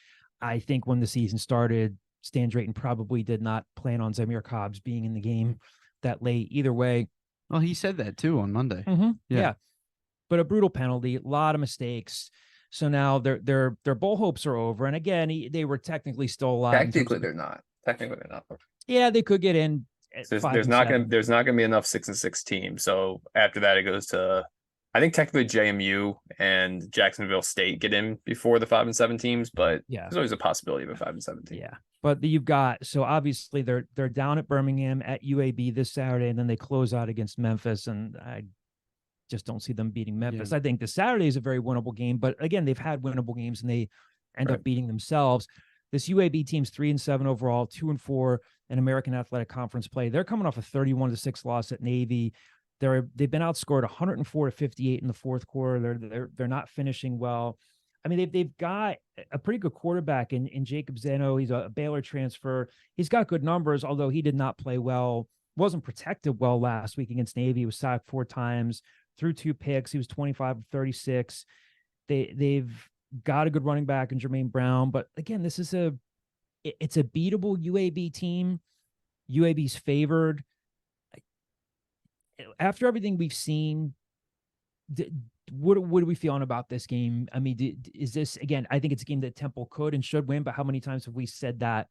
[SPEAKER 2] I think when the season started, Stan Drayton probably did not plan on Zymeer Cobbs being in the game that late either way.
[SPEAKER 4] Well, he said that too on Monday.
[SPEAKER 2] Mm-hmm. Yeah. But a brutal penalty, a lot of mistakes. So now their bowl hopes are over. And again, they were technically still alive.
[SPEAKER 3] Technically, they're not.
[SPEAKER 2] Yeah, they could get in.
[SPEAKER 3] There's not gonna be enough 6-6 teams. So after that, it goes to, I think technically JMU and Jacksonville State get in before the 5-7 teams, but there's always a possibility of a 5-7 team.
[SPEAKER 2] Yeah. But you've got, so obviously they're down at Birmingham at UAB this Saturday, and then they close out against Memphis, and I just don't see them beating Memphis. I think the Saturday is a very winnable game, but again, they've had winnable games and they end up beating themselves. This UAB team's 3-7 overall, 2-4 in American Athletic Conference play. They're coming off a 31-6 loss at Navy. They've been outscored 104-58 in the fourth quarter. They're not finishing well. I mean, they've got a pretty good quarterback in Jacob Zeno. He's a Baylor transfer. He's got good numbers, although he did not play well, wasn't protected well last week against Navy. He was sacked 4 times, threw 2 picks. He was 25-36. They've got a good running back in Jermaine Brown, but again, it's a beatable UAB team. UAB's favored. After everything we've seen, what are we feeling about this game? I mean, is this, again, I think it's a game that Temple could and should win, but how many times have we said that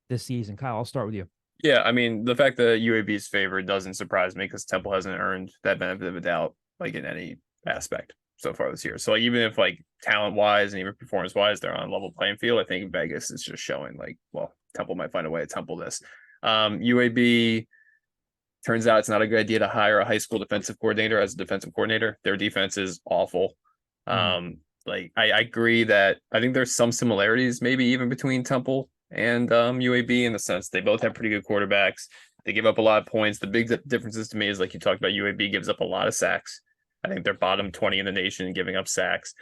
[SPEAKER 2] this season? Kyle, I'll start with you.
[SPEAKER 3] Yeah, I mean, the fact that UAB is favored doesn't surprise me because Temple hasn't earned that benefit of a doubt, like, in any aspect so far this year. So, like, even if, like, talent-wise and even performance-wise, they're on a level playing field, I think Vegas is just showing, like, well, Temple might find a way to Temple this. UAB, turns out it's not a good idea to hire a high school defensive coordinator as a defensive coordinator. Their defense is awful. Like, I agree that I think there's some similarities maybe even between Temple and UAB in the sense they both have pretty good quarterbacks. They give up a lot of points. The big differences to me is, like you talked about, UAB gives up a lot of sacks. I think they're bottom 20 in the nation in giving up sacks.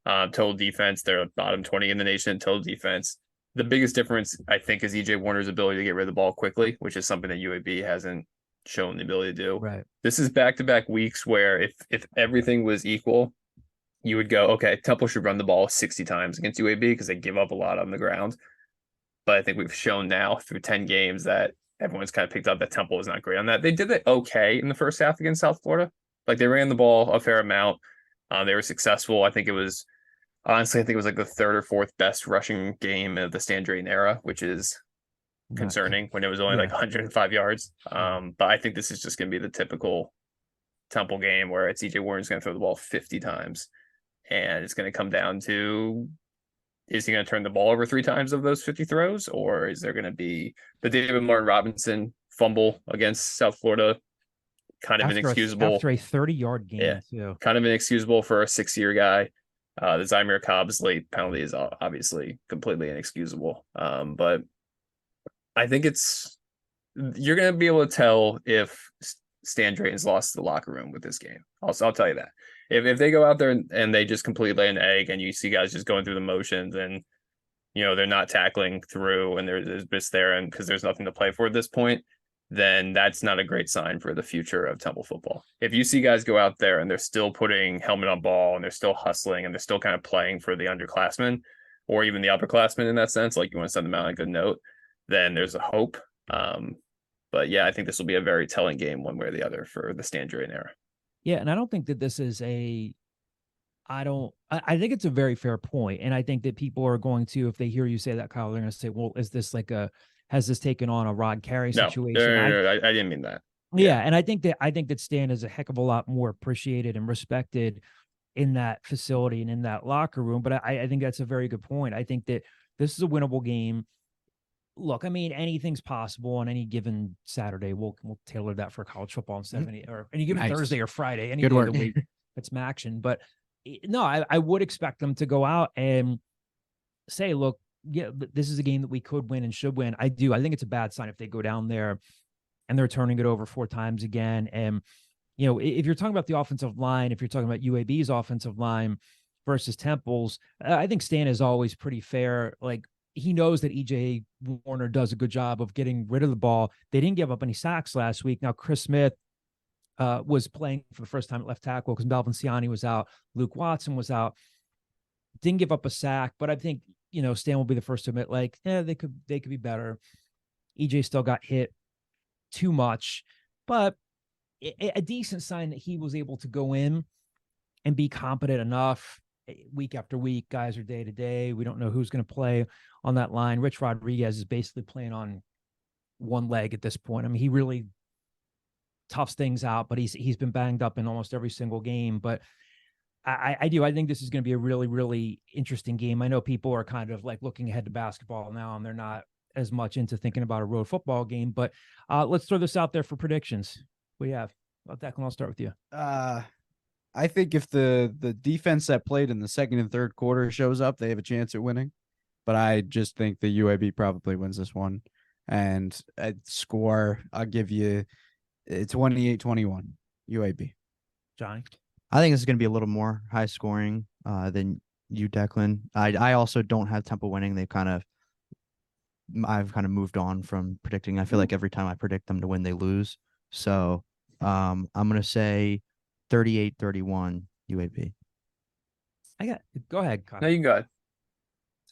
[SPEAKER 3] Total defense, they're bottom 20 in the nation in total defense. The biggest difference, I think, is EJ Warner's ability to get rid of the ball quickly, which is something that UAB hasn't shown the ability to do.
[SPEAKER 2] Right.
[SPEAKER 3] This is back-to-back weeks where if everything was equal, you would go, okay, Temple should run the ball 60 times against UAB because they give up a lot on the ground. But I think we've shown now through 10 games that everyone's kind of picked up that Temple is not great on that. They did it okay in the first half against South Florida. Like, they ran the ball a fair amount. They were successful. I think it was like the third or fourth best rushing game of the Stan Drayton era, which is concerning when it was only like 105 yards. But I think this is just going to be the typical Temple game where it's EJ Warren's going to throw the ball 50 times. And it's going to come down to, is he going to turn the ball over 3 times of those 50 throws? Or is there going to be the David Martin Robinson fumble against South Florida? Kind of inexcusable.
[SPEAKER 2] After a 30-yard game, too.
[SPEAKER 3] Kind of inexcusable for a 6-year guy. The Zymeer Cobb's late penalty is obviously completely inexcusable. But I think it's you're going to be able to tell if Stan Drayton's lost the locker room with this game. I'll tell you that. If they go out there and they just completely lay an egg, and you see guys just going through the motions, and they're not tackling through, and there's just there, and because there's nothing to play for at this point, then that's not a great sign for the future of Temple football. If you see guys go out there and they're still putting helmet on ball, and they're still hustling, and they're still kind of playing for the underclassmen or even the upperclassmen in that sense, like you want to send them out on a good note, then there's a hope. But yeah, I think this will be a very telling game one way or the other for the Stan Drayton era.
[SPEAKER 2] Yeah, and I don't think that this is I think it's a very fair point. And I think that people are going to, if they hear you say that, Kyle, they're going to say, well, is this has this taken on a Rod Carey situation?
[SPEAKER 3] No, I didn't mean that.
[SPEAKER 2] Yeah. And I think that Stan is a heck of a lot more appreciated and respected in that facility and in that locker room. But I think that's a very good point. I think that this is a winnable game. Look, I mean, anything's possible on any given Saturday. We'll tailor that for college football instead of any given Thursday or Friday, any day of the week. It's some action. But no, I would expect them to go out and say, look, yeah, this is a game that we could win and should win. I do. I think it's a bad sign if they go down there and they're turning it over 4 times again. And, if you're talking about the offensive line, if you're talking about UAB's offensive line versus Temple's, I think Stan is always pretty fair. Like, he knows that EJ Warner does a good job of getting rid of the ball. They didn't give up any sacks last week. Now, Chris Smith was playing for the first time at left tackle because Melvin Siani was out. Luke Watson was out. Didn't give up a sack, but I think, Stan will be the first to admit, like, they could be better. EJ still got hit too much, but a decent sign that he was able to go in and be competent enough week after week. Guys are day to day. We don't know who's going to play on that line. Rich Rodriguez is basically playing on one leg at this point. I mean, he really toughs things out, but he's been banged up in almost every single game. But I think this is going to be a really, really interesting game. I know people are kind of like looking ahead to basketball now, and they're not as much into thinking about a road football game. But let's throw this out there for predictions. What do you have? Well, Declan, I'll start with you.
[SPEAKER 4] I think if the defense that played in the second and third quarter shows up, they have a chance at winning. But I just think the UAB probably wins this one. And at score, I'll give you 28-21 UAB.
[SPEAKER 2] Johnny?
[SPEAKER 5] I think this is going to be a little more high scoring than you, Declan. I also don't have Temple winning. I've kind of moved on from predicting. I feel like every time I predict them to win, they lose. So I'm going to say 38-31 UAB.
[SPEAKER 2] Go ahead, Kyle.
[SPEAKER 3] No, you got.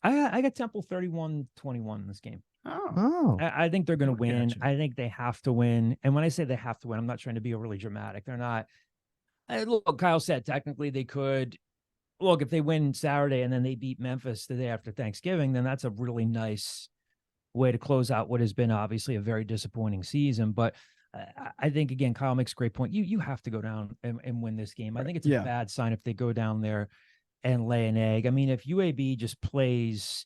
[SPEAKER 2] I got Temple 31-21 in this game.
[SPEAKER 5] Oh.
[SPEAKER 2] I think they're going to win.
[SPEAKER 5] Gotcha.
[SPEAKER 2] I think they have to win. And when I say they have to win, I'm not trying to be overly dramatic. They're not. Look, Kyle said technically they could. Look, if they win Saturday and then they beat Memphis the day after Thanksgiving, then that's a really nice way to close out what has been obviously a very disappointing season. But I think, again, Kyle makes a great point. You have to go down and win this game. I think it's a bad sign if they go down there and lay an egg. I mean, if UAB just plays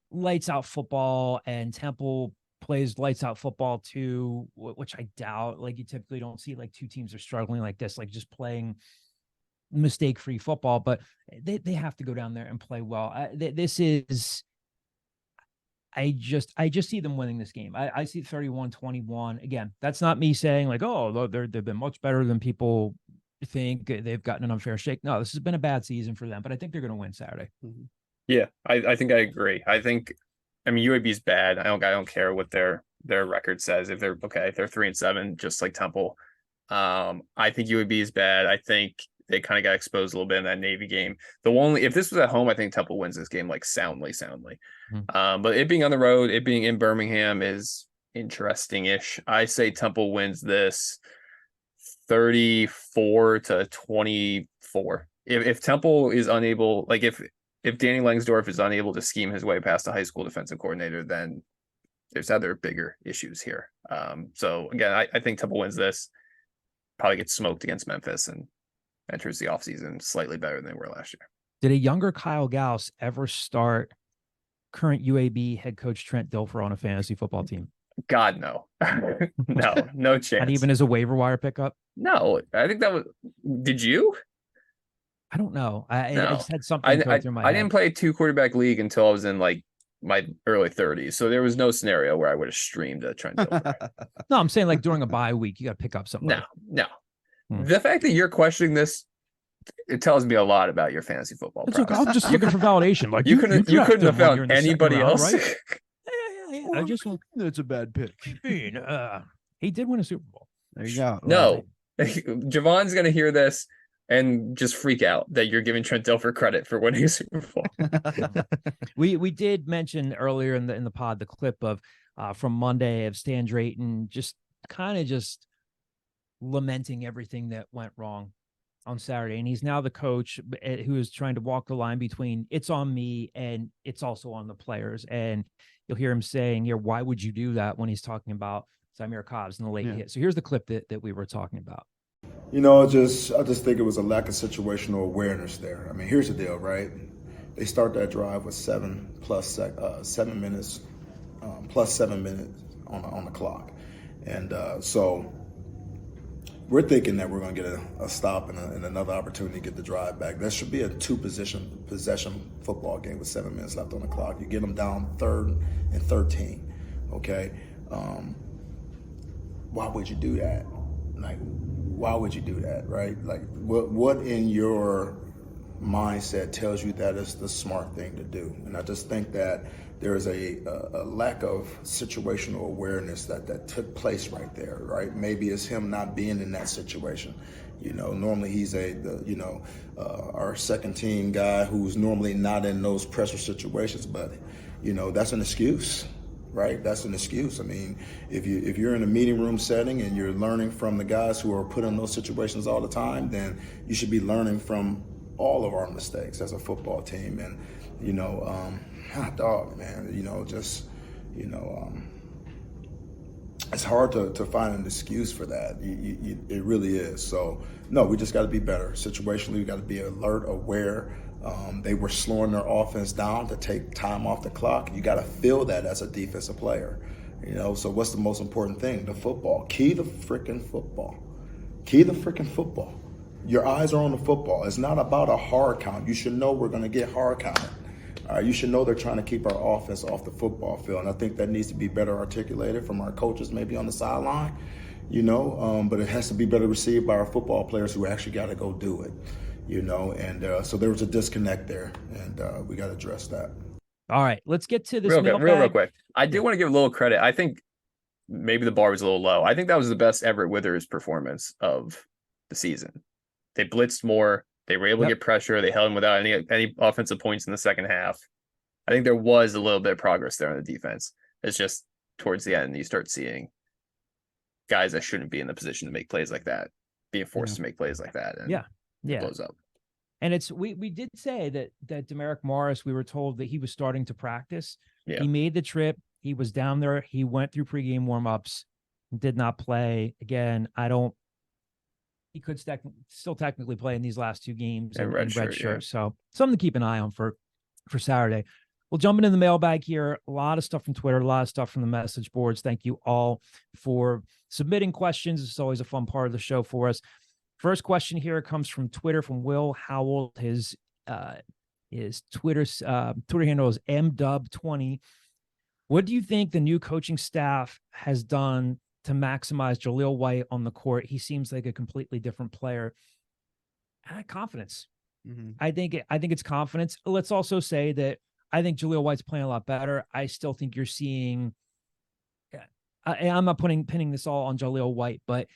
[SPEAKER 2] lights out football and Temple plays lights out football too, which I doubt, like you typically don't see like two teams are struggling like this, like just playing mistake-free football, but they have to go down there and play well. I just see them winning this game. I see 31-21. Again, that's not me saying like, oh, they've been much better than people think. They've gotten an unfair shake. No, this has been a bad season for them, but I think they're going to win Saturday.
[SPEAKER 3] Mm-hmm. Yeah, I think I agree. I mean, UAB's bad. I don't care what their record says. If they're 3-7, just like Temple. I think UAB is bad. I think they kind of got exposed a little bit in that Navy game. If this was at home, I think Temple wins this game like soundly.
[SPEAKER 2] Mm-hmm.
[SPEAKER 3] But it being on the road, it being in Birmingham is interesting-ish. I say Temple wins this 34-24. If Temple is unable, like if Danny Langsdorff is unable to scheme his way past a high school defensive coordinator, then there's other bigger issues here. So again, I think Temple wins this, probably gets smoked against Memphis, and enters the offseason slightly better than they were last year.
[SPEAKER 2] Did a younger Kyle Gauss ever start current UAB head coach Trent Dilfer on a fantasy football team?
[SPEAKER 3] God, no. No chance.
[SPEAKER 2] Not even as a waiver wire pickup?
[SPEAKER 3] No, I think that was. Did you?
[SPEAKER 2] I don't know. I
[SPEAKER 3] No.
[SPEAKER 2] just had something go through my head.
[SPEAKER 3] I didn't play a 2-quarterback league until I was in like my early 30s, so there was no scenario where I would have streamed a Trent Dilfer.
[SPEAKER 2] No, I'm saying like during a bye week, you got to pick up somebody.
[SPEAKER 3] No. The fact that you're questioning this, it tells me a lot about your fantasy football
[SPEAKER 2] It's
[SPEAKER 3] prowess.
[SPEAKER 2] okay. I'm just looking for validation. Like
[SPEAKER 3] you couldn't have found
[SPEAKER 2] in the second
[SPEAKER 3] anybody
[SPEAKER 2] round,
[SPEAKER 3] else.
[SPEAKER 2] right? Yeah. I just want.
[SPEAKER 4] That's a bad pick.
[SPEAKER 2] He did win a Super Bowl.
[SPEAKER 4] There you go.
[SPEAKER 3] No, Javon's gonna hear this and just freak out that you're giving Trent Dilfer credit for winning a Super Bowl.
[SPEAKER 2] We did mention earlier in the pod the clip of from Monday of Stan Drayton just lamenting everything that went wrong on Saturday, and he's now the coach who is trying to walk the line between it's on me and it's also on the players. And you'll hear him saying here, why would you do that, when he's talking about Zamir Cobbs in the late hit. So here's the clip that we were talking about.
[SPEAKER 9] You know, I just think it was a lack of situational awareness there. I mean, here's the deal, right? They start that drive with 7 minutes plus 7 minutes on the clock, and so we're thinking that we're going to get a stop and another opportunity to get the drive back. That should be a 2-possession football game with 7 minutes left on the clock. You get them down 3rd and 13, okay? Why would you do that? Like, why would you do that, right? Like, what in your mindset tells you that is the smart thing to do? And I just think that there is a lack of situational awareness that took place right there, right? Maybe it's him not being in that situation. You know, normally he's our second team guy who's normally not in those pressure situations, but, you know, that's an excuse, right? That's an excuse. I mean, if you're in a meeting room setting and you're learning from the guys who are put in those situations all the time, then you should be learning from all of our mistakes as a football team. And, you know, man, you know, it's hard to find an excuse for that. It really is. So, no, we just got to be better. Situationally, we got to be alert, aware. They were slowing their offense down to take time off the clock. You got to feel that as a defensive player. You know, so what's the most important thing? The football. Key the freaking football. Your eyes are on the football. It's not about a hard count. You should know we're going to get hard counted. You should know they're trying to keep our offense off the football field. And I think that needs to be better articulated from our coaches maybe on the sideline, you know, but it has to be better received by our football players who actually got to go do it, you know. And so there was a disconnect there, and we got to address that.
[SPEAKER 2] All right, let's get to this
[SPEAKER 3] real quick. I do want to give a little credit. I think maybe the bar was a little low. I think that was the best Everett Withers performance of the season. They blitzed more. They were able to get pressure. They held him without any offensive points in the second half. I think there was a little bit of progress there on the defense. It's just towards the end, you start seeing guys that shouldn't be in the position to make plays like that, being forced to make plays like that. And it blows up.
[SPEAKER 2] And it's we did say that Demaryick Morris, we were told that he was starting to practice.
[SPEAKER 3] Yeah.
[SPEAKER 2] He made the trip. He was down there. He went through pregame warmups, did not play. Again, he could still technically play in these last 2 games in red shirt. Yeah. So something to keep an eye on for Saturday. We'll jump into the mailbag here. A lot of stuff from Twitter, a lot of stuff from the message boards. Thank you all for submitting questions. It's always a fun part of the show for us. First question here comes from Twitter from Will Howell. His Twitter handle is mdub20. What do you think the new coaching staff has done to maximize Jaleel White on the court? He seems like a completely different player. Confidence.
[SPEAKER 4] Mm-hmm.
[SPEAKER 2] I think it's confidence. Let's also say that I think Jaleel White's playing a lot better. I still think you're seeing. I'm not pinning this all on Jaleel White, but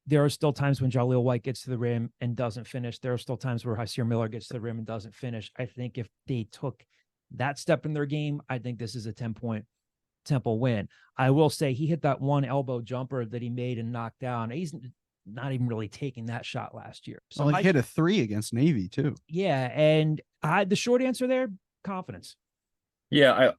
[SPEAKER 2] there are still times when Jaleel White gets to the rim and doesn't finish. There are still times where Hysier Miller gets to the rim and doesn't finish. I think if they took that step in their game, I think this is a 10-point Temple win. I will say he hit that one elbow jumper that he made and knocked down. He's not even really taking that shot last year.
[SPEAKER 4] So he hit a 3 against Navy too.
[SPEAKER 2] Yeah. And the short answer there, confidence.
[SPEAKER 3] Yeah.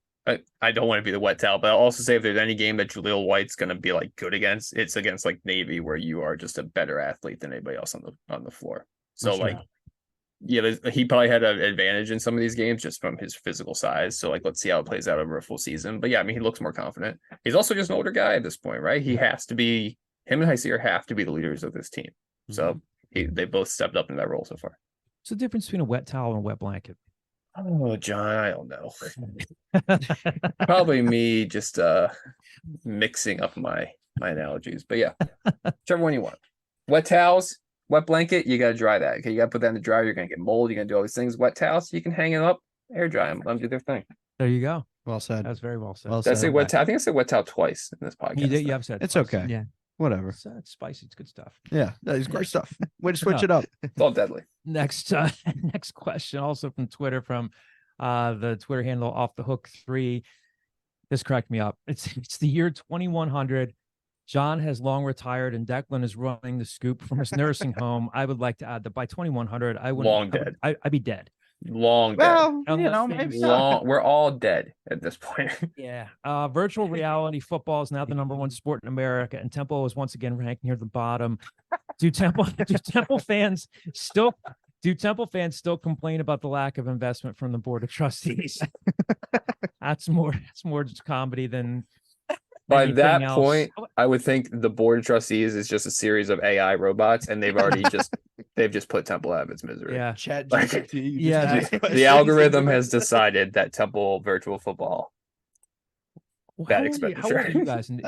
[SPEAKER 3] I don't want to be the wet towel, but I'll also say if there's any game that Jaleel White's going to be like good against, it's against like Navy, where you are just a better athlete than anybody else on the floor. So he probably had an advantage in some of these games just from his physical size. So let's see how it plays out over a full season. But yeah, I mean, he looks more confident. He's also just an older guy at this point, right? Him and Hysier have to be the leaders of this team. So they both stepped up in that role so far.
[SPEAKER 2] What's the difference between a wet towel and a wet blanket?
[SPEAKER 3] Oh, John, I don't know. Probably me just mixing up my analogies. But yeah, whichever one you want. Wet towels, wet blanket, you gotta dry that. Okay, you gotta put that in the dryer. You're gonna get mold. You're gonna do all these things. Wet towels, you can hang it up, air dry them, let them do their thing.
[SPEAKER 2] There you go.
[SPEAKER 4] Well said.
[SPEAKER 2] That's very well said.
[SPEAKER 4] Well
[SPEAKER 3] Did I say
[SPEAKER 4] said.
[SPEAKER 3] wet towel? I think I said wet towel twice in this podcast.
[SPEAKER 2] You have said
[SPEAKER 4] It's
[SPEAKER 2] twice.
[SPEAKER 4] okay.
[SPEAKER 5] Yeah.
[SPEAKER 4] Whatever.
[SPEAKER 2] It's spicy. It's good stuff.
[SPEAKER 4] Yeah, that is great stuff. Way to switch it up.
[SPEAKER 3] It's all deadly.
[SPEAKER 2] Next question, also from Twitter, from the Twitter handle Off the Hook 3. This cracked me up. It's the year 2100. John has long retired, and Declan is running the scoop from his nursing home. I would like to add that by 2100, I wouldn't.
[SPEAKER 3] Long dead.
[SPEAKER 2] I'd be dead.
[SPEAKER 3] Long dead.
[SPEAKER 4] Well,
[SPEAKER 2] Unless
[SPEAKER 4] maybe
[SPEAKER 3] We're all dead at this point.
[SPEAKER 2] Yeah. Virtual reality football is now the number one sport in America, and Temple is once again ranked near the bottom. Do Temple fans still complain about the lack of investment from the board of trustees? That's more just comedy than
[SPEAKER 3] By
[SPEAKER 2] anything
[SPEAKER 3] that
[SPEAKER 2] else.
[SPEAKER 3] point, I would think the board of trustees is just a series of AI robots, and they've already just put Temple out of its misery.
[SPEAKER 2] Yeah.
[SPEAKER 4] Chat
[SPEAKER 3] Like,
[SPEAKER 4] GPT.
[SPEAKER 2] yeah,
[SPEAKER 3] The algorithm has decided that Temple virtual football. Bad
[SPEAKER 2] How old are you
[SPEAKER 3] expenditure.
[SPEAKER 2] guys in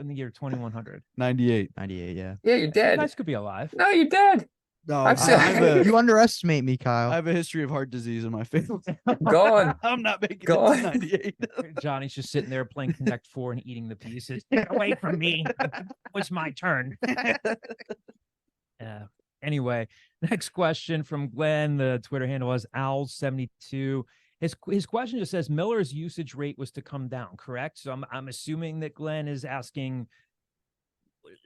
[SPEAKER 2] the year 2100?
[SPEAKER 4] 98.
[SPEAKER 5] 98, yeah.
[SPEAKER 3] Yeah, you're
[SPEAKER 2] You
[SPEAKER 3] dead.
[SPEAKER 2] guys could be alive.
[SPEAKER 3] No, you're dead.
[SPEAKER 4] No,
[SPEAKER 3] I've said-
[SPEAKER 4] I have
[SPEAKER 5] You
[SPEAKER 4] a,
[SPEAKER 5] underestimate me, Kyle.
[SPEAKER 4] I have a history of heart disease in my family.
[SPEAKER 3] Gone.
[SPEAKER 4] I'm not making
[SPEAKER 3] Gone.
[SPEAKER 4] it to 98.
[SPEAKER 2] Johnny's just sitting there playing Connect 4 and eating the pieces. Get away from me. It was my turn. Anyway, next question from Glenn. The Twitter handle was Owls72. His question just says Miller's usage rate was to come down, correct? So I'm assuming that Glenn is asking,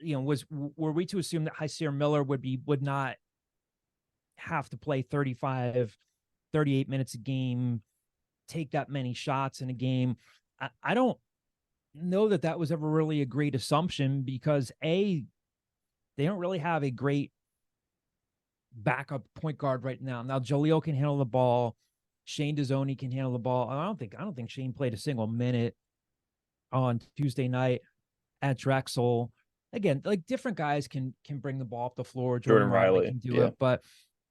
[SPEAKER 2] were we to assume that Hysier Miller would not have to play 35, 38 minutes a game, take that many shots in a game? I don't know that was ever really a great assumption, because they don't really have a great backup point guard right now. Now Jaleel can handle the ball. Shane Dezzoni can handle the ball. I don't think Shane played a single minute on Tuesday night at Drexel. Again, like, different guys can bring the ball up the floor. Jordan Riley can do it, but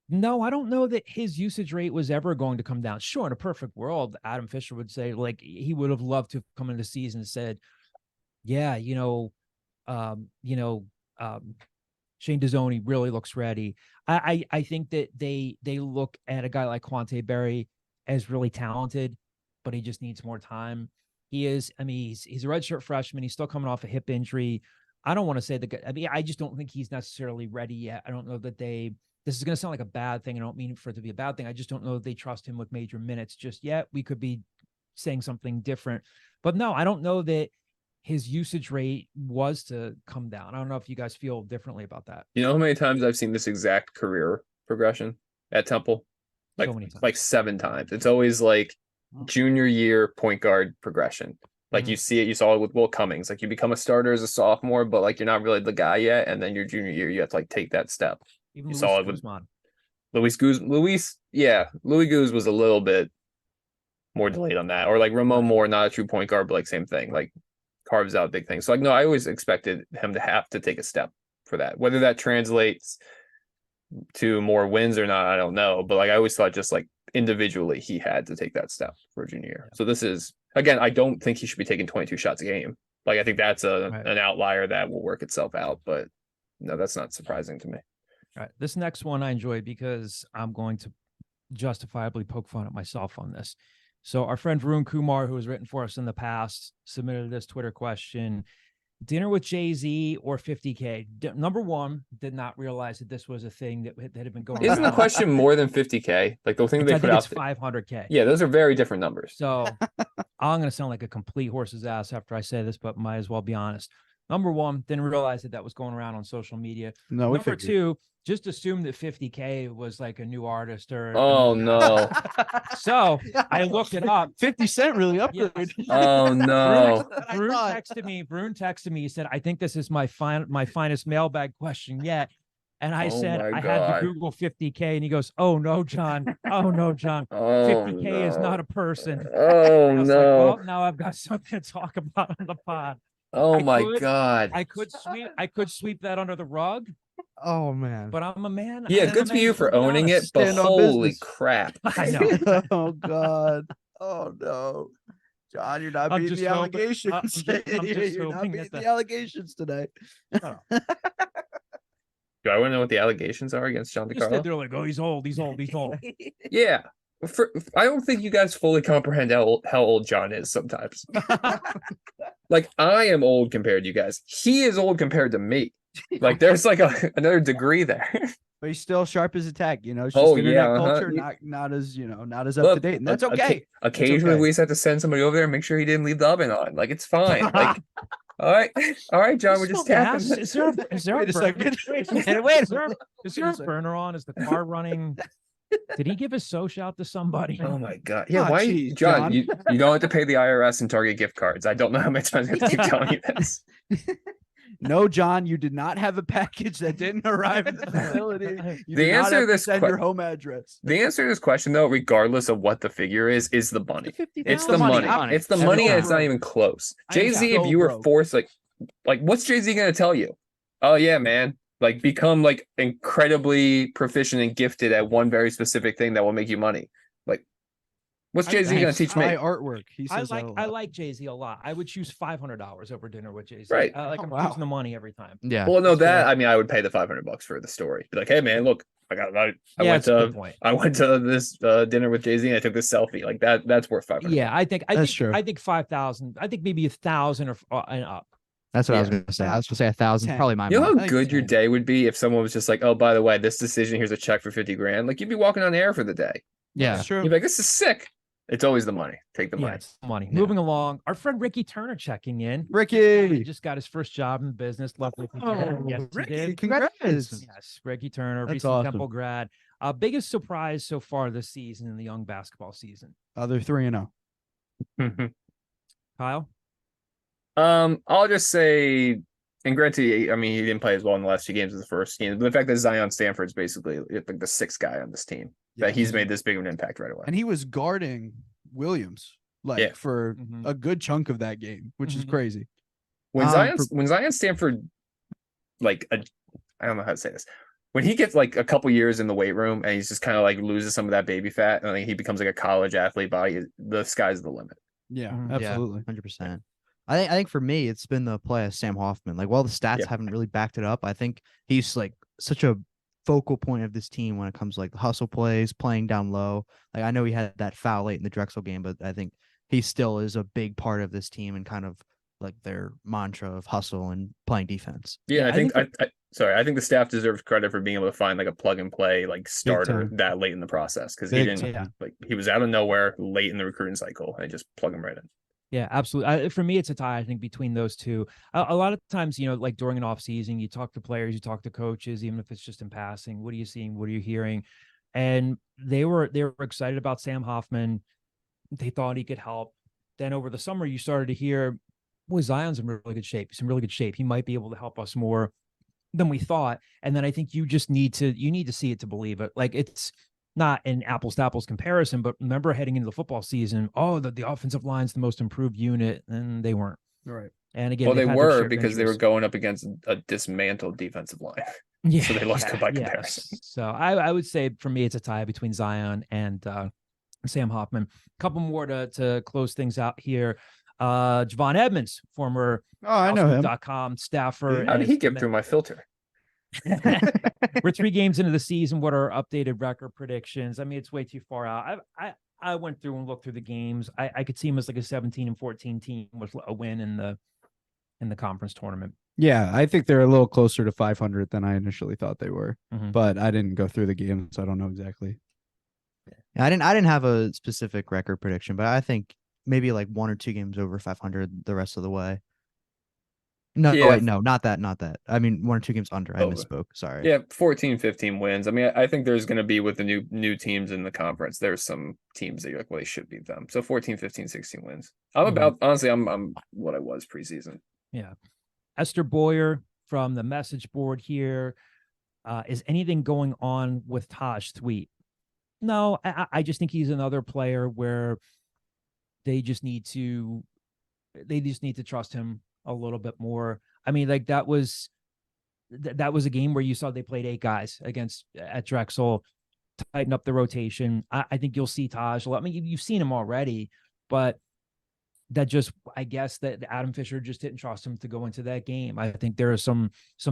[SPEAKER 2] no, I don't know that his usage rate was ever going to come down. Sure, in a perfect world, Adam Fisher would say, like, he would have loved to have come into the season and said, yeah, Shane Dezzoni really looks ready. I think that they look at a guy like Quante Berry as really talented, but he just needs more time. He's a redshirt freshman. He's still coming off a hip injury. I don't want to say I just don't think he's necessarily ready yet. I don't know that this is going to sound like a bad thing. I don't mean for it to be a bad thing. I just don't know that they trust him with major minutes just yet. We could be saying something different, but no, I don't know that his usage rate was to come down. I don't know if you guys feel differently about that.
[SPEAKER 3] You know how many times I've seen this exact career progression at Temple?
[SPEAKER 2] So many times.
[SPEAKER 3] Like 7 times. It's always like junior year point guard progression. Like you see it, you saw it with Will Cummings. Like, you become a starter as a sophomore, but like you're not really the guy yet. And then your junior year, you have to like take that step.
[SPEAKER 2] Even
[SPEAKER 3] You
[SPEAKER 2] Luis
[SPEAKER 3] saw it with
[SPEAKER 2] Guzman.
[SPEAKER 3] Louis Guz was a little bit more delayed on that. Or like Ramon Moore, not a true point guard, but like same thing. Like, carves out big things. So like, no, I always expected him to have to take a step for that. Whether that translates to more wins or not, I don't know. But like, I always thought just like individually he had to take that step for junior year. So this is, again, I don't think he should be taking 22 shots a game. Like, I think that's an outlier that will work itself out. But no, that's not surprising to me.
[SPEAKER 2] All right. This next one I enjoyed because I'm going to justifiably poke fun at myself on this. So our friend Varun Kumar, who has written for us in the past, submitted this Twitter question: dinner with Jay-Z or 50K? Number one, did not realize that this was a thing that had been going on.
[SPEAKER 3] Isn't the question more than 50K? Like, the thing they put out,
[SPEAKER 2] it's 500K.
[SPEAKER 3] Yeah, those are very different numbers.
[SPEAKER 2] So I'm going to sound like a complete horse's ass after I say this, but might as well be honest. Number one, didn't realize that was going around on social media.
[SPEAKER 4] No,
[SPEAKER 2] Number two, just assumed that 50K was like a new artist or.
[SPEAKER 3] Oh no!
[SPEAKER 2] So I looked it up.
[SPEAKER 4] 50 Cent really upgraded.
[SPEAKER 3] Oh no!
[SPEAKER 2] Varun texted me. He said, "I think this is my finest mailbag question yet." And I said, I had to Google 50K, and he goes, "Oh no, John. Oh no, John. 50K is not a person."
[SPEAKER 3] Oh no!
[SPEAKER 2] Like, well, now I've got something to talk about on the pod.
[SPEAKER 3] Oh my God!
[SPEAKER 2] I could sweep that under the rug,
[SPEAKER 5] Oh man.
[SPEAKER 2] but I'm a man.
[SPEAKER 3] Yeah,
[SPEAKER 2] I'm
[SPEAKER 3] good
[SPEAKER 2] a
[SPEAKER 3] for
[SPEAKER 2] man
[SPEAKER 3] you
[SPEAKER 2] who's
[SPEAKER 3] for
[SPEAKER 2] gonna be
[SPEAKER 3] owning it,
[SPEAKER 2] honest.
[SPEAKER 3] but
[SPEAKER 4] Stand on
[SPEAKER 3] holy
[SPEAKER 4] business.
[SPEAKER 3] crap.
[SPEAKER 2] I know.
[SPEAKER 4] Oh God. Oh no. John, you're not
[SPEAKER 2] I'm
[SPEAKER 4] beating
[SPEAKER 2] just
[SPEAKER 4] the
[SPEAKER 2] hoping-
[SPEAKER 4] allegations.
[SPEAKER 2] I'm just
[SPEAKER 4] You're not
[SPEAKER 2] hoping
[SPEAKER 4] beating
[SPEAKER 2] that
[SPEAKER 4] the allegations today.
[SPEAKER 2] Oh.
[SPEAKER 3] Do I want to know what the allegations are against John
[SPEAKER 2] Just that
[SPEAKER 3] DeCarlo?
[SPEAKER 2] they're like, oh, he's old.
[SPEAKER 3] Yeah. I don't think you guys fully comprehend how old John is sometimes. Like, I am old compared to you guys. He is old compared to me. Like, there's like another degree there.
[SPEAKER 4] But he's still sharp as a tack, It's just
[SPEAKER 3] Oh,
[SPEAKER 4] internet
[SPEAKER 3] yeah,
[SPEAKER 4] culture,
[SPEAKER 3] You-
[SPEAKER 4] not as not as up
[SPEAKER 3] Look,
[SPEAKER 4] to date, and that's okay.
[SPEAKER 3] Occasionally,
[SPEAKER 4] okay.
[SPEAKER 3] we just have to send somebody over there and make sure he didn't leave the oven on. Like, it's fine. Like, all right, John, we're just tapping.
[SPEAKER 2] Is there
[SPEAKER 4] Wait a second.
[SPEAKER 2] Wait a minute. Is there a burner on? Is the car running? Did he give his social out to somebody?
[SPEAKER 3] Oh my god! Yeah,
[SPEAKER 4] Oh,
[SPEAKER 3] why,
[SPEAKER 4] geez,
[SPEAKER 3] John?
[SPEAKER 4] John.
[SPEAKER 3] You don't have to pay the IRS and Target gift cards. I don't know how many times I have to keep telling you this.
[SPEAKER 4] No, John, you did not have a package that didn't arrive at the facility. You
[SPEAKER 3] The
[SPEAKER 4] did not
[SPEAKER 3] answer
[SPEAKER 4] have
[SPEAKER 3] to this
[SPEAKER 4] send
[SPEAKER 3] que-
[SPEAKER 4] your home address.
[SPEAKER 3] The answer to this question, though, regardless of what the figure is the money. It's the money. It's the
[SPEAKER 4] Every
[SPEAKER 3] money, and
[SPEAKER 4] time.
[SPEAKER 3] it's not even close.
[SPEAKER 2] I'm
[SPEAKER 3] Jay Z, if
[SPEAKER 4] so
[SPEAKER 3] you were
[SPEAKER 4] broke.
[SPEAKER 3] forced, like, what's Jay Z gonna tell you? Oh yeah, man. Like, become like incredibly proficient and gifted at one very specific thing that will make you money. Like, what's Jay Z gonna teach me?
[SPEAKER 4] My artwork. He
[SPEAKER 2] I
[SPEAKER 4] says that a
[SPEAKER 2] I
[SPEAKER 4] lot.
[SPEAKER 2] like Jay-Z a lot. I would choose $500 over dinner with Jay-Z.
[SPEAKER 3] Right.
[SPEAKER 2] I'm
[SPEAKER 4] wow.
[SPEAKER 2] choosing the money every time.
[SPEAKER 5] Yeah.
[SPEAKER 3] Well, no,
[SPEAKER 2] That's
[SPEAKER 3] that
[SPEAKER 2] fair.
[SPEAKER 3] I mean, I would pay the $500 for the story. Be like, hey, man, look, I
[SPEAKER 2] Yeah,
[SPEAKER 3] went
[SPEAKER 2] that's a good
[SPEAKER 3] to
[SPEAKER 2] point.
[SPEAKER 3] I went to this dinner with Jay Z and I took this selfie. Like that. That's worth $500.
[SPEAKER 2] Yeah, I think
[SPEAKER 4] That's true.
[SPEAKER 2] I think 5,000. I think maybe 1,000 or and up.
[SPEAKER 5] That's what I was
[SPEAKER 3] Yeah.
[SPEAKER 5] gonna say. I was gonna say 1,000.
[SPEAKER 4] 10.
[SPEAKER 5] Probably my
[SPEAKER 3] You know
[SPEAKER 5] money.
[SPEAKER 3] how
[SPEAKER 4] I think
[SPEAKER 3] good your
[SPEAKER 4] 10.
[SPEAKER 3] day would be if someone was just like, oh, by the way, this decision, here's a check for 50 grand. Like, you'd be walking on air for the day.
[SPEAKER 5] Yeah.
[SPEAKER 4] That's true.
[SPEAKER 3] You'd be like, this is sick. It's always the money. Take the
[SPEAKER 2] Yeah,
[SPEAKER 3] money.
[SPEAKER 2] it's money.
[SPEAKER 5] Yeah.
[SPEAKER 2] Moving along, our friend Ricky Turner checking in. He
[SPEAKER 4] Ricky.
[SPEAKER 2] just got his first job in business. Love Ricky
[SPEAKER 4] Oh,
[SPEAKER 2] Turner. Yes, he
[SPEAKER 4] Ricky,
[SPEAKER 2] did.
[SPEAKER 4] congratulations.
[SPEAKER 2] Yes, Ricky Turner,
[SPEAKER 4] That's
[SPEAKER 2] recent
[SPEAKER 4] awesome.
[SPEAKER 2] Temple grad. Biggest surprise so far this season in the young basketball season.
[SPEAKER 4] They're 3-0.
[SPEAKER 2] Kyle?
[SPEAKER 3] I'll just say, and granted, I mean, he didn't play as well in the last 2 games as the first game, but the fact that Zion Stanford's basically like the 6th guy on this team,
[SPEAKER 4] Yeah.
[SPEAKER 3] that he's made this big of an impact right away.
[SPEAKER 4] And he was guarding Williams
[SPEAKER 3] Yeah.
[SPEAKER 4] for
[SPEAKER 2] Mhm.
[SPEAKER 4] a good chunk of that game, which is
[SPEAKER 2] Mhm.
[SPEAKER 4] crazy.
[SPEAKER 3] When
[SPEAKER 5] Um,
[SPEAKER 3] Zion Stanford, like I don't know how to say this. When he gets like a couple years in the weight room and he's just kind of like loses some of that baby fat and like he becomes like a college athlete body, the sky's the limit.
[SPEAKER 4] Yeah,
[SPEAKER 2] Mhm.
[SPEAKER 4] absolutely.
[SPEAKER 5] 100%. I think for me, it's been the play of Sam Hoffman. Like, while the stats
[SPEAKER 3] Yeah.
[SPEAKER 5] haven't really backed it up, I think he's like such a focal point of this team when it comes to like hustle plays, playing down low. Like, I know he had that foul late in the Drexel game, but I think he still is a big part of this team and kind of like their mantra of hustle and playing defense.
[SPEAKER 3] Yeah,
[SPEAKER 2] Yeah,
[SPEAKER 3] I
[SPEAKER 2] I
[SPEAKER 3] think
[SPEAKER 2] think
[SPEAKER 3] I think the staff deserves credit for being able to find like a plug and play like starter
[SPEAKER 4] time.
[SPEAKER 3] that late in the process because he
[SPEAKER 4] Big
[SPEAKER 3] didn't
[SPEAKER 2] time.
[SPEAKER 3] like he was out of nowhere late in the recruiting cycle and just plug him right in.
[SPEAKER 2] Yeah, absolutely. For me, it's a tie, I think, between those two. A lot of times, like during an off season, you talk to players, you talk to coaches, even if it's just in passing. What are you seeing? What are you hearing? And they were excited about Sam Hoffman. They thought he could help. Then over the summer, you started to hear, boy, Zion's in really good shape. He's in really good shape. He might be able to help us more than we thought. And then I think you just need to see it to believe it. Like, it's not an apples to apples comparison, but remember heading into the football season, the offensive line's the most improved unit, and they weren't.
[SPEAKER 4] Right.
[SPEAKER 2] And again,
[SPEAKER 3] Well, they
[SPEAKER 2] they've had their share
[SPEAKER 3] were
[SPEAKER 2] of
[SPEAKER 3] because they were
[SPEAKER 2] injuries.
[SPEAKER 3] going up against a dismantled defensive line.
[SPEAKER 2] Yeah,
[SPEAKER 3] so they lost by
[SPEAKER 2] yeah.
[SPEAKER 3] comparison.
[SPEAKER 2] So I would say for me, it's a tie between Zion and Sam Hoffman. A couple more to close things out here. Javon Edmonds, former
[SPEAKER 4] Oh, I know him.
[SPEAKER 2] .com staffer.
[SPEAKER 3] How did he get through my filter?
[SPEAKER 2] We're 3 games into the season. What are updated record predictions? I mean, it's way too far out. I went through and looked through the games. I could see him as like a 17-14 team with a win in the conference tournament.
[SPEAKER 4] Yeah, I think they're a little closer to 500 than I initially thought they were,
[SPEAKER 2] Mhm.
[SPEAKER 4] but I didn't go through the game, so I don't know exactly.
[SPEAKER 5] I didn't have a specific record prediction, but I think maybe like 1 or 2 games over 500 the rest of the way. No,
[SPEAKER 3] Yeah.
[SPEAKER 5] wait, no, not that. I mean, 1 or 2 games under. I
[SPEAKER 3] Over.
[SPEAKER 5] misspoke. Sorry.
[SPEAKER 3] Yeah, 14, 15 wins. I mean, I think there's going to be with the new teams in the conference. There's some teams that you're like, well, they should beat them. So 14, 15, 16 wins. Honestly, I'm what I was preseason.
[SPEAKER 2] Yeah. Esther Boyer from the message board here. Is anything going on with Taj Thweet? No, I just think he's another player where they just need to trust him a little bit more. I mean, like that was that was a game where you saw they played 8 guys at Drexel, tighten up the rotation. I think you'll see Taj. I mean, you've seen him already, but that just, I guess that Adam Fisher just didn't trust him to go into that game. I think there are some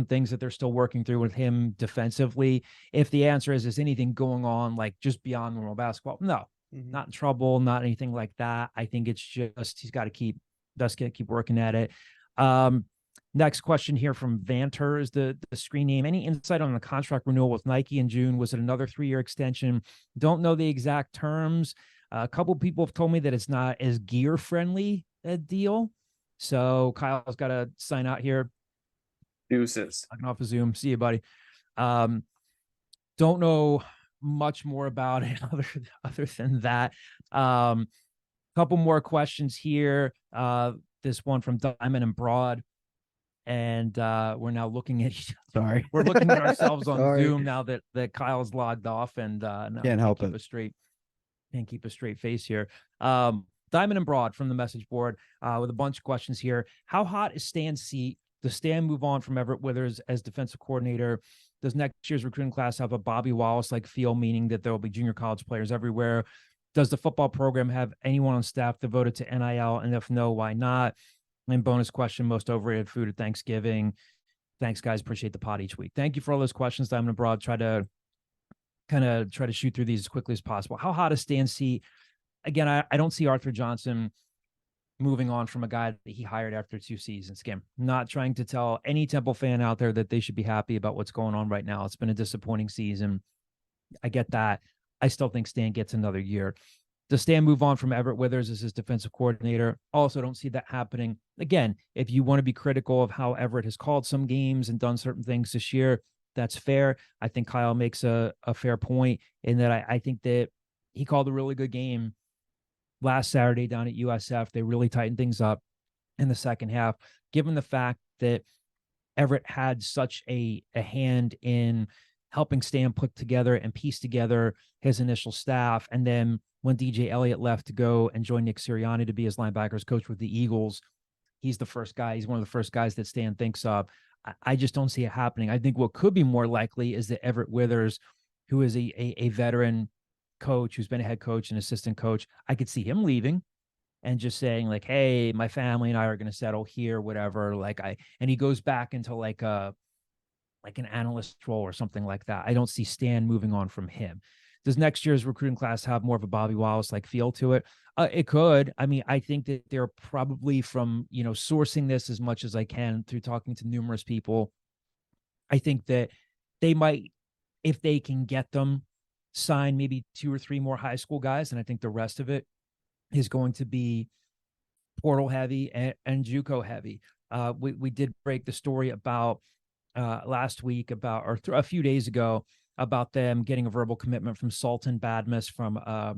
[SPEAKER 2] things that they're still working through with him defensively. If the answer is anything going on, like just beyond normal basketball, no, not in trouble, not anything like that. I think it's just, he's got to keep working at it. Next question here from Vanter is the screen name. Any insight on the contract renewal with Nike in June? Was it another 3-year extension? Don't know the exact terms. A couple people have told me that it's not as gear friendly a deal. So Kyle's got to sign out here.
[SPEAKER 3] Deuces.
[SPEAKER 2] Logging off of Zoom. See you, buddy. Don't know much more about it other than that. Couple more questions here. This one from Diamond and Broad. And we're now looking at
[SPEAKER 4] Sorry.
[SPEAKER 2] We're looking at ourselves on
[SPEAKER 4] Sorry.
[SPEAKER 2] Zoom now that Kyle's logged off, and
[SPEAKER 4] Can't help it.
[SPEAKER 2] Can't keep a straight face here. Diamond and Broad from the message board with a bunch of questions here. How hot is Stan's seat? Does Stan move on from Everett Withers as defensive coordinator? Does next year's recruiting class have a Bobby Wallace-like feel, meaning that there will be junior college players everywhere? Does the football program have anyone on staff devoted to NIL? And if no, why not? And bonus question, most overrated food at Thanksgiving. Thanks, guys. Appreciate the pod each week. Thank you for all those questions. Diamond and Broad. Try to shoot through these as quickly as possible. How hot is Stan's seat? Again, I don't see Arthur Johnson moving on from a guy that he hired after 2 seasons. Again, not trying to tell any Temple fan out there that they should be happy about what's going on right now. It's been a disappointing season. I get that. I still think Stan gets another year. Does Stan move on from Everett Withers as his defensive coordinator? Also don't see that happening. Again, if you want to be critical of how Everett has called some games and done certain things this year, that's fair. I think Kyle makes a fair point in that I think that he called a really good game last Saturday down at USF. They really tightened things up in the second half, given the fact that Everett had such a hand in helping Stan put together and piece together his initial staff. And then when DJ Elliott left to go and join Nick Sirianni to be his linebackers coach with the Eagles, he's the first guy. He's one of the first guys that Stan thinks of. I just don't see it happening. I think what could be more likely is that Everett Withers, who is a veteran coach, who's been a head coach and assistant coach, I could see him leaving and just saying like, hey, my family and I are going to settle here, whatever. And he goes back into like an analyst role or something like that. I don't see Stan moving on from him. Does next year's recruiting class have more of a Bobby Wallace-like feel to it? It could. I mean, I think that they're probably from, sourcing this as much as I can through talking to numerous people. I think that they might, if they can get them, sign maybe 2 or 3 more high school guys. And I think the rest of it is going to be portal heavy and JUCO heavy. We did break the story about last week or a few days ago about them getting a verbal commitment from Sultan Badmus from a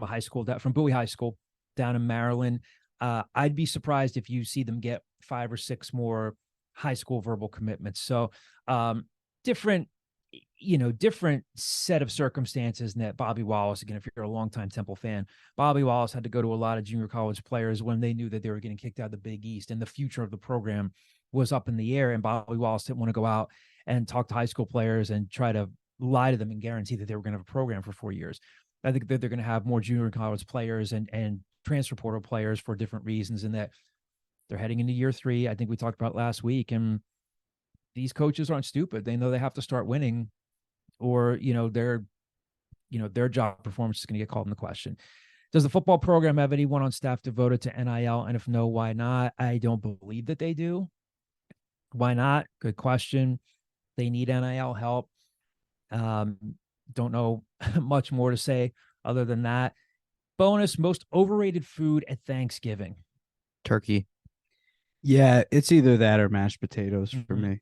[SPEAKER 2] high school, from Bowie High School down in Maryland. I'd be surprised if you see them get 5 or 6 more high school verbal commitments. So different set of circumstances than that Bobby Wallace. Again, if you're a longtime Temple fan, Bobby Wallace had to go to a lot of junior college players when they knew that they were getting kicked out of the Big East and the future of the program was up in the air. And Bobby Wallace didn't want to go out and talk to high school players and try to lie to them and guarantee that they were going to have a program for 4 years. I think that they're going to have more junior college players and transfer portal players for different reasons, and that they're heading into year 3. I think we talked about last week, and these coaches aren't stupid. They know they have to start winning, or their job performance is going to get called into question. Does the football program have anyone on staff devoted to NIL? And if no, why not? I don't believe that they do. Why not? Good question. They need NIL help. Don't know much more to say other than that. Bonus, most overrated food at Thanksgiving.
[SPEAKER 5] Turkey.
[SPEAKER 4] Yeah, it's either that or mashed potatoes for me.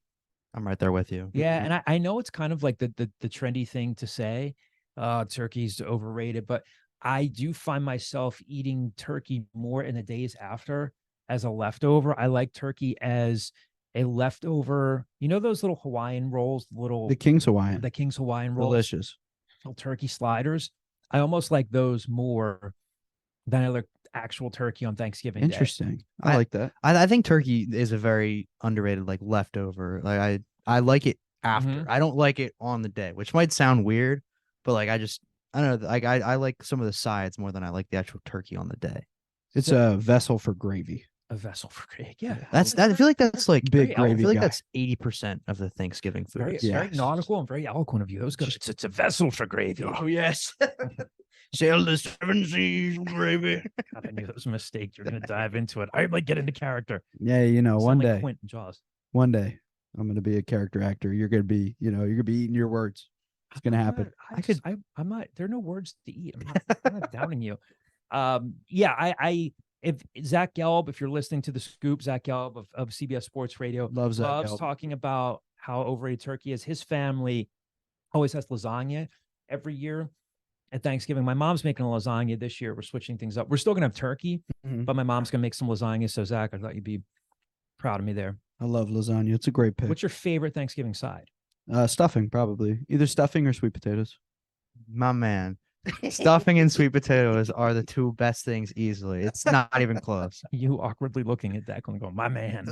[SPEAKER 5] I'm right there with you.
[SPEAKER 2] Yeah, and I know it's kind of like the trendy thing to say, turkey's overrated, but I do find myself eating turkey more in the days after as a leftover. I like turkey as a leftover. Those little Hawaiian rolls,
[SPEAKER 4] The King's Hawaiian.
[SPEAKER 2] The King's Hawaiian rolls.
[SPEAKER 4] Delicious.
[SPEAKER 2] Little turkey sliders. I almost like those more Then I like actual turkey on Thanksgiving Day.
[SPEAKER 4] Interesting. I like that.
[SPEAKER 5] I think turkey is a very underrated like leftover. Like I like it after.
[SPEAKER 2] Mhm.
[SPEAKER 5] I don't like it on the day, which might sound weird, but like I don't know. Like I like some of the sides more than I like the actual turkey on the day.
[SPEAKER 4] It's a vessel for gravy.
[SPEAKER 2] A vessel for gravy. Yeah.
[SPEAKER 5] That's that. I feel like that's like
[SPEAKER 4] Big
[SPEAKER 5] I
[SPEAKER 4] gravy
[SPEAKER 5] feel like
[SPEAKER 4] guy.
[SPEAKER 5] that's 80% of the Thanksgiving food.
[SPEAKER 2] Very,
[SPEAKER 4] Yeah.
[SPEAKER 2] very nautical and very eloquent of you. That was good. It's a vessel for gravy.
[SPEAKER 5] Oh yes. Sail the 7 seas, gravy.
[SPEAKER 2] God, I knew that was a mistake. You're going to dive into it. I might get into character.
[SPEAKER 4] Yeah, you know,
[SPEAKER 2] Sound
[SPEAKER 4] one
[SPEAKER 2] like
[SPEAKER 4] day,
[SPEAKER 2] Quint in Jaws.
[SPEAKER 4] I'm gonna be a character actor. You're gonna be, you're gonna be eating your words. It's gonna happen.
[SPEAKER 2] I'm not. There are no words to eat. I'm not doubting you. Yeah. If Zach Gelb, if you're listening to the Scoop, Zach Gelb of CBS Sports Radio,
[SPEAKER 4] Loves that.
[SPEAKER 2] loves talking about how overrated turkey is. His family always has lasagna every year at Thanksgiving. My mom's making a lasagna this year. We're switching things up. We're still gonna have turkey, but my mom's gonna make some lasagna. So Zach, I thought you'd be proud of me there.
[SPEAKER 4] I love lasagna. It's a great pick.
[SPEAKER 2] What's your favorite Thanksgiving side?
[SPEAKER 4] Stuffing, probably either stuffing or sweet potatoes.
[SPEAKER 5] My man. Stuffing and sweet potatoes are the two best things easily. It's not even close.
[SPEAKER 2] You awkwardly looking at Declan going, my man.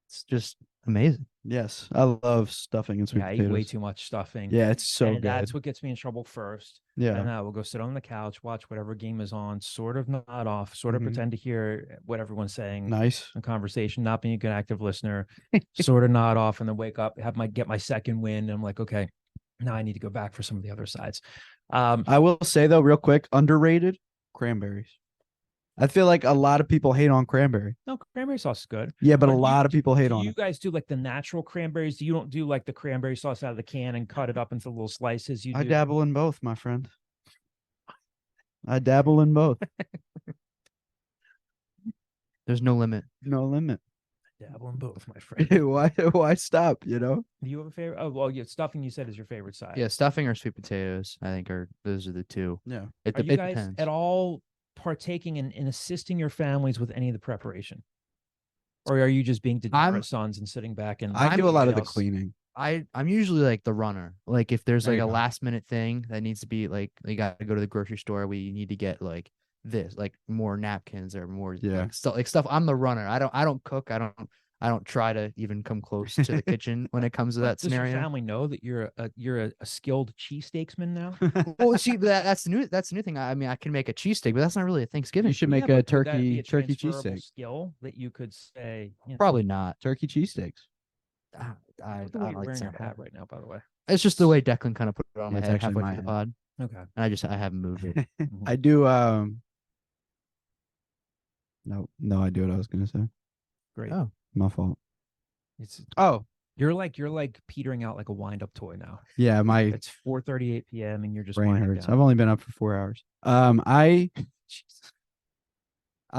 [SPEAKER 5] It's just amazing.
[SPEAKER 4] Yes, I love stuffing and sweet
[SPEAKER 2] Yeah, I
[SPEAKER 4] potatoes.
[SPEAKER 2] eat way too much stuffing.
[SPEAKER 4] Yeah, it's so
[SPEAKER 2] and
[SPEAKER 4] good.
[SPEAKER 2] that's what gets me in trouble first.
[SPEAKER 4] Yeah.
[SPEAKER 2] And we'll go sit on the couch, watch whatever game is on, sort of nod off, sort of
[SPEAKER 4] Mhm.
[SPEAKER 2] pretend to hear what everyone's saying
[SPEAKER 4] Nice.
[SPEAKER 2] in conversation, not being a good active listener, sort of nod off, and then wake up, get my second win. And I'm like, okay, now I need to go back for some of the other sides.
[SPEAKER 4] I will say though, real quick, underrated cranberries. I feel like a lot of people hate on cranberry.
[SPEAKER 2] No, cranberry sauce is good.
[SPEAKER 4] Yeah, but a
[SPEAKER 2] But
[SPEAKER 4] lot of people hate on
[SPEAKER 2] You
[SPEAKER 4] it.
[SPEAKER 2] guys do like the natural cranberries. You don't do like the cranberry sauce out of the can and cut it up into little slices. You
[SPEAKER 4] I
[SPEAKER 2] do.
[SPEAKER 4] dabble in both, my friend. I dabble in both.
[SPEAKER 5] There's no limit.
[SPEAKER 4] No limit.
[SPEAKER 2] Dabble in both, my friend.
[SPEAKER 4] Why stop? You know?
[SPEAKER 2] Do you have a favorite? Oh, well, yeah, stuffing you said is your favorite side.
[SPEAKER 5] Yeah, stuffing or sweet potatoes, I think those are the two.
[SPEAKER 4] Yeah.
[SPEAKER 2] Are you guys
[SPEAKER 5] depends.
[SPEAKER 2] at all partaking in assisting your families with any of the preparation? Or are you just being degenerate sons and sitting back and
[SPEAKER 4] I do a lot of the
[SPEAKER 2] else?
[SPEAKER 4] cleaning.
[SPEAKER 5] I'm usually like the runner. Like if there's
[SPEAKER 4] There
[SPEAKER 5] like
[SPEAKER 4] you
[SPEAKER 5] a
[SPEAKER 4] go.
[SPEAKER 5] last minute thing that needs to be like you got to go to the grocery store. We need to get like this, like more napkins or more like stuff. I'm the runner. I don't cook. I don't try to even come close to the kitchen when it comes to that
[SPEAKER 2] Does your
[SPEAKER 5] scenario.
[SPEAKER 2] family know that you're a skilled cheesesteaksman now?
[SPEAKER 5] Well, see, that's the new thing. I mean, I can make a cheesesteak, but that's not really a Thanksgiving.
[SPEAKER 4] You should
[SPEAKER 5] food.
[SPEAKER 4] make
[SPEAKER 2] Yeah,
[SPEAKER 4] a
[SPEAKER 2] but could that be
[SPEAKER 4] turkey
[SPEAKER 2] transferable
[SPEAKER 4] cheesesteak.
[SPEAKER 2] skill that you could say.
[SPEAKER 5] Probably not.
[SPEAKER 4] Turkey cheesesteaks.
[SPEAKER 5] I
[SPEAKER 2] The way
[SPEAKER 5] don't
[SPEAKER 2] you're
[SPEAKER 5] like
[SPEAKER 2] wearing your
[SPEAKER 5] sample.
[SPEAKER 2] hat right now, by the way.
[SPEAKER 5] It's just the way Declan kind of put it on my
[SPEAKER 4] It's
[SPEAKER 5] head
[SPEAKER 4] actually
[SPEAKER 5] halfway
[SPEAKER 4] my
[SPEAKER 5] through the
[SPEAKER 4] head.
[SPEAKER 5] pod,
[SPEAKER 2] Okay.
[SPEAKER 5] and I haven't moved it.
[SPEAKER 4] I do no idea what I was gonna say.
[SPEAKER 2] Great.
[SPEAKER 5] Oh.
[SPEAKER 4] My fault.
[SPEAKER 2] It's
[SPEAKER 4] Oh,
[SPEAKER 2] you're like petering out like a wind-up toy now.
[SPEAKER 4] yeah, my
[SPEAKER 2] It's 4:38 p.m. and you're just
[SPEAKER 4] brain
[SPEAKER 2] winding
[SPEAKER 4] hurts.
[SPEAKER 2] down.
[SPEAKER 4] I've only been up for 4 hours.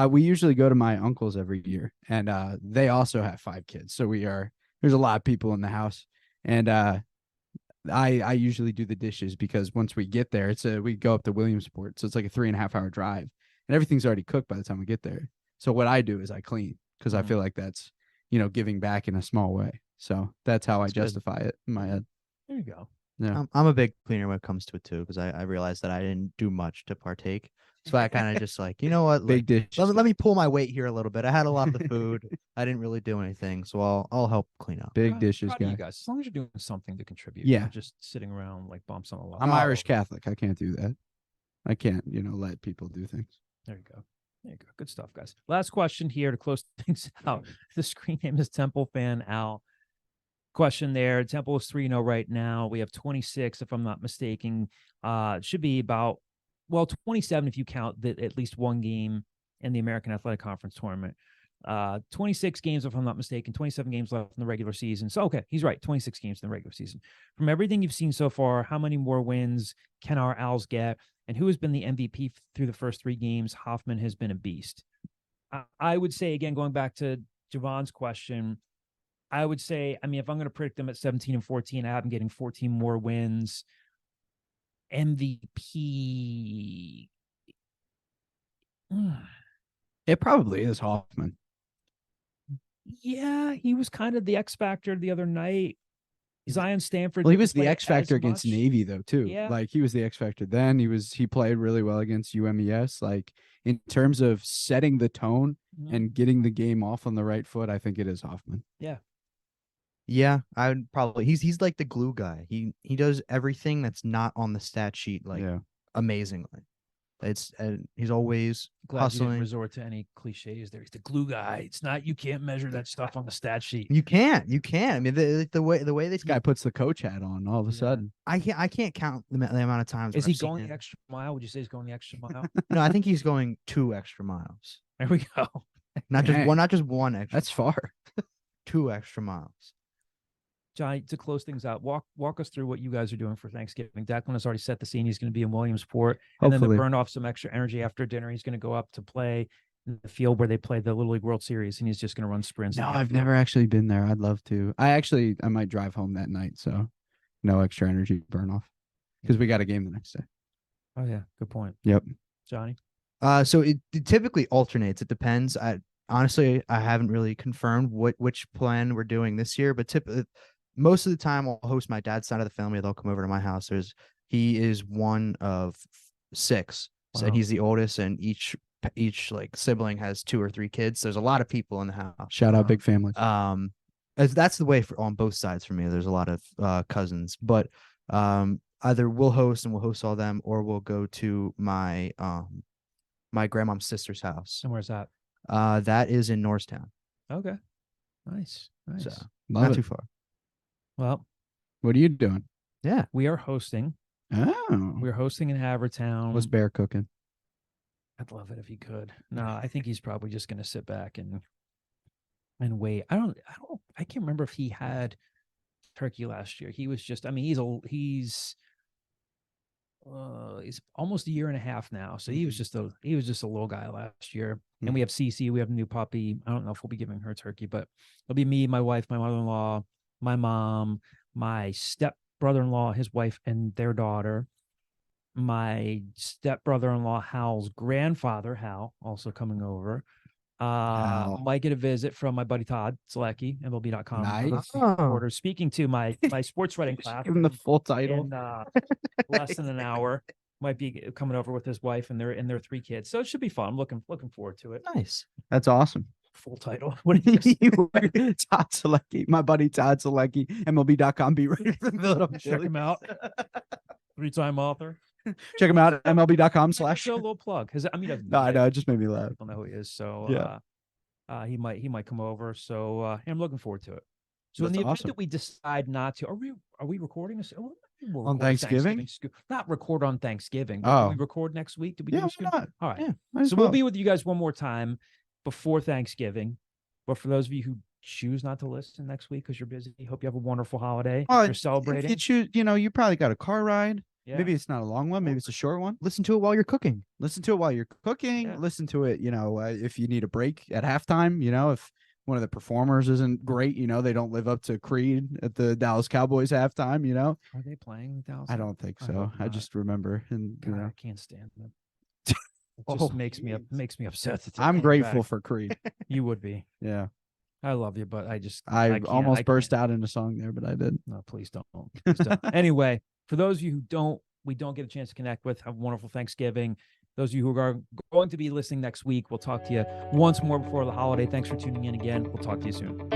[SPEAKER 4] We usually go to my uncle's every year, and they also have 5 kids. So there's a lot of people in the house, and I usually do the dishes because once we get there, we go up to Williamsport, so it's like a 3.5 hour drive, and everything's already cooked by the time we get there. So what I do is I clean because I feel like that's giving back in a small way. So that's how I
[SPEAKER 5] That's good.
[SPEAKER 4] justify it in my head.
[SPEAKER 2] There you go.
[SPEAKER 4] Yeah.
[SPEAKER 5] I'm a big cleaner when it comes to it too, because I realized that I didn't do much to partake. So I kind of just like, you know what,
[SPEAKER 4] Big
[SPEAKER 5] like,
[SPEAKER 4] dish.
[SPEAKER 5] let me pull my weight here a little bit. I had a lot of food. I didn't really do anything, so I'll help clean up.
[SPEAKER 4] Big
[SPEAKER 2] Proud-
[SPEAKER 4] dishes
[SPEAKER 2] proud of
[SPEAKER 4] guy.
[SPEAKER 2] you guys, as long as you're doing something to contribute.
[SPEAKER 4] Yeah.
[SPEAKER 2] Not just sitting around like bumps on a log.
[SPEAKER 4] I'm Irish Catholic. I can't do that. I can't, let people do things.
[SPEAKER 2] There you go. There you go. Good stuff, guys. Last question here to close things out. The screen name is Temple Fan Al. Question there. Temple is 3-0 right now. We have 26, if I'm not mistaken. It should be about 27 if you count that at least one game in the American Athletic Conference tournament. 26 games, if I'm not mistaken, 27 games left in the regular season. So, okay, he's right. 26 games in the regular season. From everything you've seen so far, how many more wins can our Owls get? And who has been the MVP through the first 3 games? Hoffman has been a beast. I would say, again, going back to Javon's question, I would say, if I'm going to predict them at 17 and 14, I have them getting 14 more wins. MVP.
[SPEAKER 4] It probably is Hoffman.
[SPEAKER 2] Yeah, he was kind of the X factor the other night. Zion Stanford.
[SPEAKER 4] Well, he
[SPEAKER 2] didn't
[SPEAKER 4] was the
[SPEAKER 2] play
[SPEAKER 4] X factor
[SPEAKER 2] as
[SPEAKER 4] against
[SPEAKER 2] much.
[SPEAKER 4] Navy though too.
[SPEAKER 2] Yeah.
[SPEAKER 4] Like he was the X factor then. He played really well against UMES. Like in terms of setting the tone and getting the game off on the right foot, I think it is Hoffman.
[SPEAKER 2] Yeah.
[SPEAKER 5] Yeah, I would probably he's like the glue guy. He does everything that's not on the stat sheet like amazingly. It's he's always
[SPEAKER 2] Glad you didn't
[SPEAKER 5] hustling.
[SPEAKER 2] resort to any cliches there. He's the glue guy. It's not, you can't measure that stuff on the stat sheet.
[SPEAKER 5] You can't. I mean, the way
[SPEAKER 4] This guy puts the coach hat on all of a sudden.
[SPEAKER 5] I can't count the amount of times.
[SPEAKER 2] Is
[SPEAKER 5] when
[SPEAKER 2] he
[SPEAKER 5] I've seen
[SPEAKER 2] going
[SPEAKER 5] him.
[SPEAKER 2] the extra mile? Would you say he's going the extra mile?
[SPEAKER 5] No, I think he's going 2 extra miles.
[SPEAKER 2] There we go.
[SPEAKER 5] Not just
[SPEAKER 4] Dang.
[SPEAKER 5] one. Not just one extra.
[SPEAKER 4] That's far.
[SPEAKER 5] 2 extra miles.
[SPEAKER 2] Johnny, to close things out, walk us through what you guys are doing for Thanksgiving. Declan has already set the scene. He's going to be in Williamsport, and then to
[SPEAKER 4] Hopefully.
[SPEAKER 2] burn off some extra energy after dinner, he's going to go up to play in the field where they play the Little League World Series, and he's just going to run sprints.
[SPEAKER 4] No, I've never actually been there. I'd love to. I might drive home that night, so no extra energy burn off because we got a game the next day.
[SPEAKER 2] Oh yeah, good point.
[SPEAKER 4] Yep.
[SPEAKER 2] Johnny.
[SPEAKER 5] So it typically alternates. It depends. Honestly, I haven't really confirmed which plan we're doing this year, but most of the time I'll host my dad's side of the family. They'll come over to my house. He is one of 6,
[SPEAKER 2] Wow.
[SPEAKER 5] and he's the oldest, and each like sibling has 2 or 3 kids. There's a lot of people in the house.
[SPEAKER 4] Shout out big family.
[SPEAKER 5] That's the way on both sides for me. There's a lot of cousins, but either we'll host all them, or we'll go to my my grandmom's sister's house.
[SPEAKER 2] And where's that?
[SPEAKER 5] That is in Norristown.
[SPEAKER 2] Okay. Nice.
[SPEAKER 5] So
[SPEAKER 4] Love
[SPEAKER 5] not
[SPEAKER 4] it.
[SPEAKER 5] too far.
[SPEAKER 2] Well,
[SPEAKER 4] What are you doing?
[SPEAKER 5] Yeah.
[SPEAKER 2] we are hosting.
[SPEAKER 4] Oh,
[SPEAKER 2] We're hosting in Havertown.
[SPEAKER 4] what's Bear cooking?
[SPEAKER 2] I'd love it if he could. No, I think he's probably just going to sit back and wait. I can't remember if he had turkey last year. He was just, I mean, he's almost a year and a half now. So he was just a little guy last year. And we have Cece, we have a new puppy. I don't know if we'll be giving her turkey, but it'll be me, my wife, my mother-in-law, my mom, my step brother-in-law, his wife, and their daughter. My step brother-in-law, Hal's grandfather, Hal, also coming over. Might get a visit from my buddy Todd Selecki, MLB.com.
[SPEAKER 4] Nice.
[SPEAKER 2] Reporter, speaking to my sports writing class.
[SPEAKER 4] Give him the full title.
[SPEAKER 2] In less than an hour. Might be coming over with his wife and their 3 kids. So it should be fun. I'm looking forward to it.
[SPEAKER 5] Nice.
[SPEAKER 4] That's awesome.
[SPEAKER 2] Full title. What do you
[SPEAKER 4] Todd Selecki, my buddy Todd Selecki, MLB.com beat writer for the Philadelphia
[SPEAKER 2] check
[SPEAKER 4] Phillies.
[SPEAKER 2] him out? 3-time author.
[SPEAKER 4] Check him out at MLB.com /
[SPEAKER 2] So a little plug. I
[SPEAKER 4] No, I know. It just made me laugh.
[SPEAKER 2] don't know who he is. So
[SPEAKER 4] Yeah.
[SPEAKER 2] he might come over. So I'm looking forward to it. So in
[SPEAKER 4] That's
[SPEAKER 2] the event
[SPEAKER 4] awesome.
[SPEAKER 2] that we decide not to, are we recording this? We'll
[SPEAKER 4] On
[SPEAKER 2] record
[SPEAKER 4] Thanksgiving?
[SPEAKER 2] Not record on Thanksgiving. But
[SPEAKER 4] Oh.
[SPEAKER 2] we record next week? Did we
[SPEAKER 4] Yeah,
[SPEAKER 2] do
[SPEAKER 4] why
[SPEAKER 2] a scoop?
[SPEAKER 4] not?
[SPEAKER 2] All right.
[SPEAKER 4] Yeah, might as
[SPEAKER 2] So we'll
[SPEAKER 4] well.
[SPEAKER 2] be with you guys one more time before Thanksgiving. But for those of you who choose not to listen next week because you're busy, hope you have a wonderful holiday.
[SPEAKER 4] Well,
[SPEAKER 2] You're
[SPEAKER 4] If
[SPEAKER 2] celebrating.
[SPEAKER 4] you choose, you probably got a car ride.
[SPEAKER 2] Yeah.
[SPEAKER 4] Maybe it's not a long one. Maybe it's a short one.
[SPEAKER 5] Listen to it while you're cooking.
[SPEAKER 4] Listen to it while you're cooking.
[SPEAKER 2] Yeah.
[SPEAKER 4] Listen to it, if you need a break at halftime, if one of the performers isn't great, they don't live up to Creed at the Dallas Cowboys halftime,
[SPEAKER 2] Are they playing the Dallas?
[SPEAKER 4] I don't think
[SPEAKER 2] I
[SPEAKER 4] so.
[SPEAKER 2] hope
[SPEAKER 4] I
[SPEAKER 2] not.
[SPEAKER 4] just remember, and
[SPEAKER 2] God, I can't stand them. It
[SPEAKER 4] Oh,
[SPEAKER 2] just makes me upset. that they're
[SPEAKER 4] I'm
[SPEAKER 2] coming
[SPEAKER 4] grateful
[SPEAKER 2] back.
[SPEAKER 4] for Creed.
[SPEAKER 2] You would be.
[SPEAKER 4] Yeah,
[SPEAKER 2] I love you, but I just
[SPEAKER 4] I
[SPEAKER 2] can't-
[SPEAKER 4] almost
[SPEAKER 2] I
[SPEAKER 4] burst
[SPEAKER 2] can't.
[SPEAKER 4] out into song there, but I did.
[SPEAKER 2] No, please don't. Please don't. Anyway, for those of you who we don't get a chance to connect with, have a wonderful Thanksgiving. Those of you who are going to be listening next week, we'll talk to you once more before the holiday. Thanks for tuning in again. We'll talk to you soon.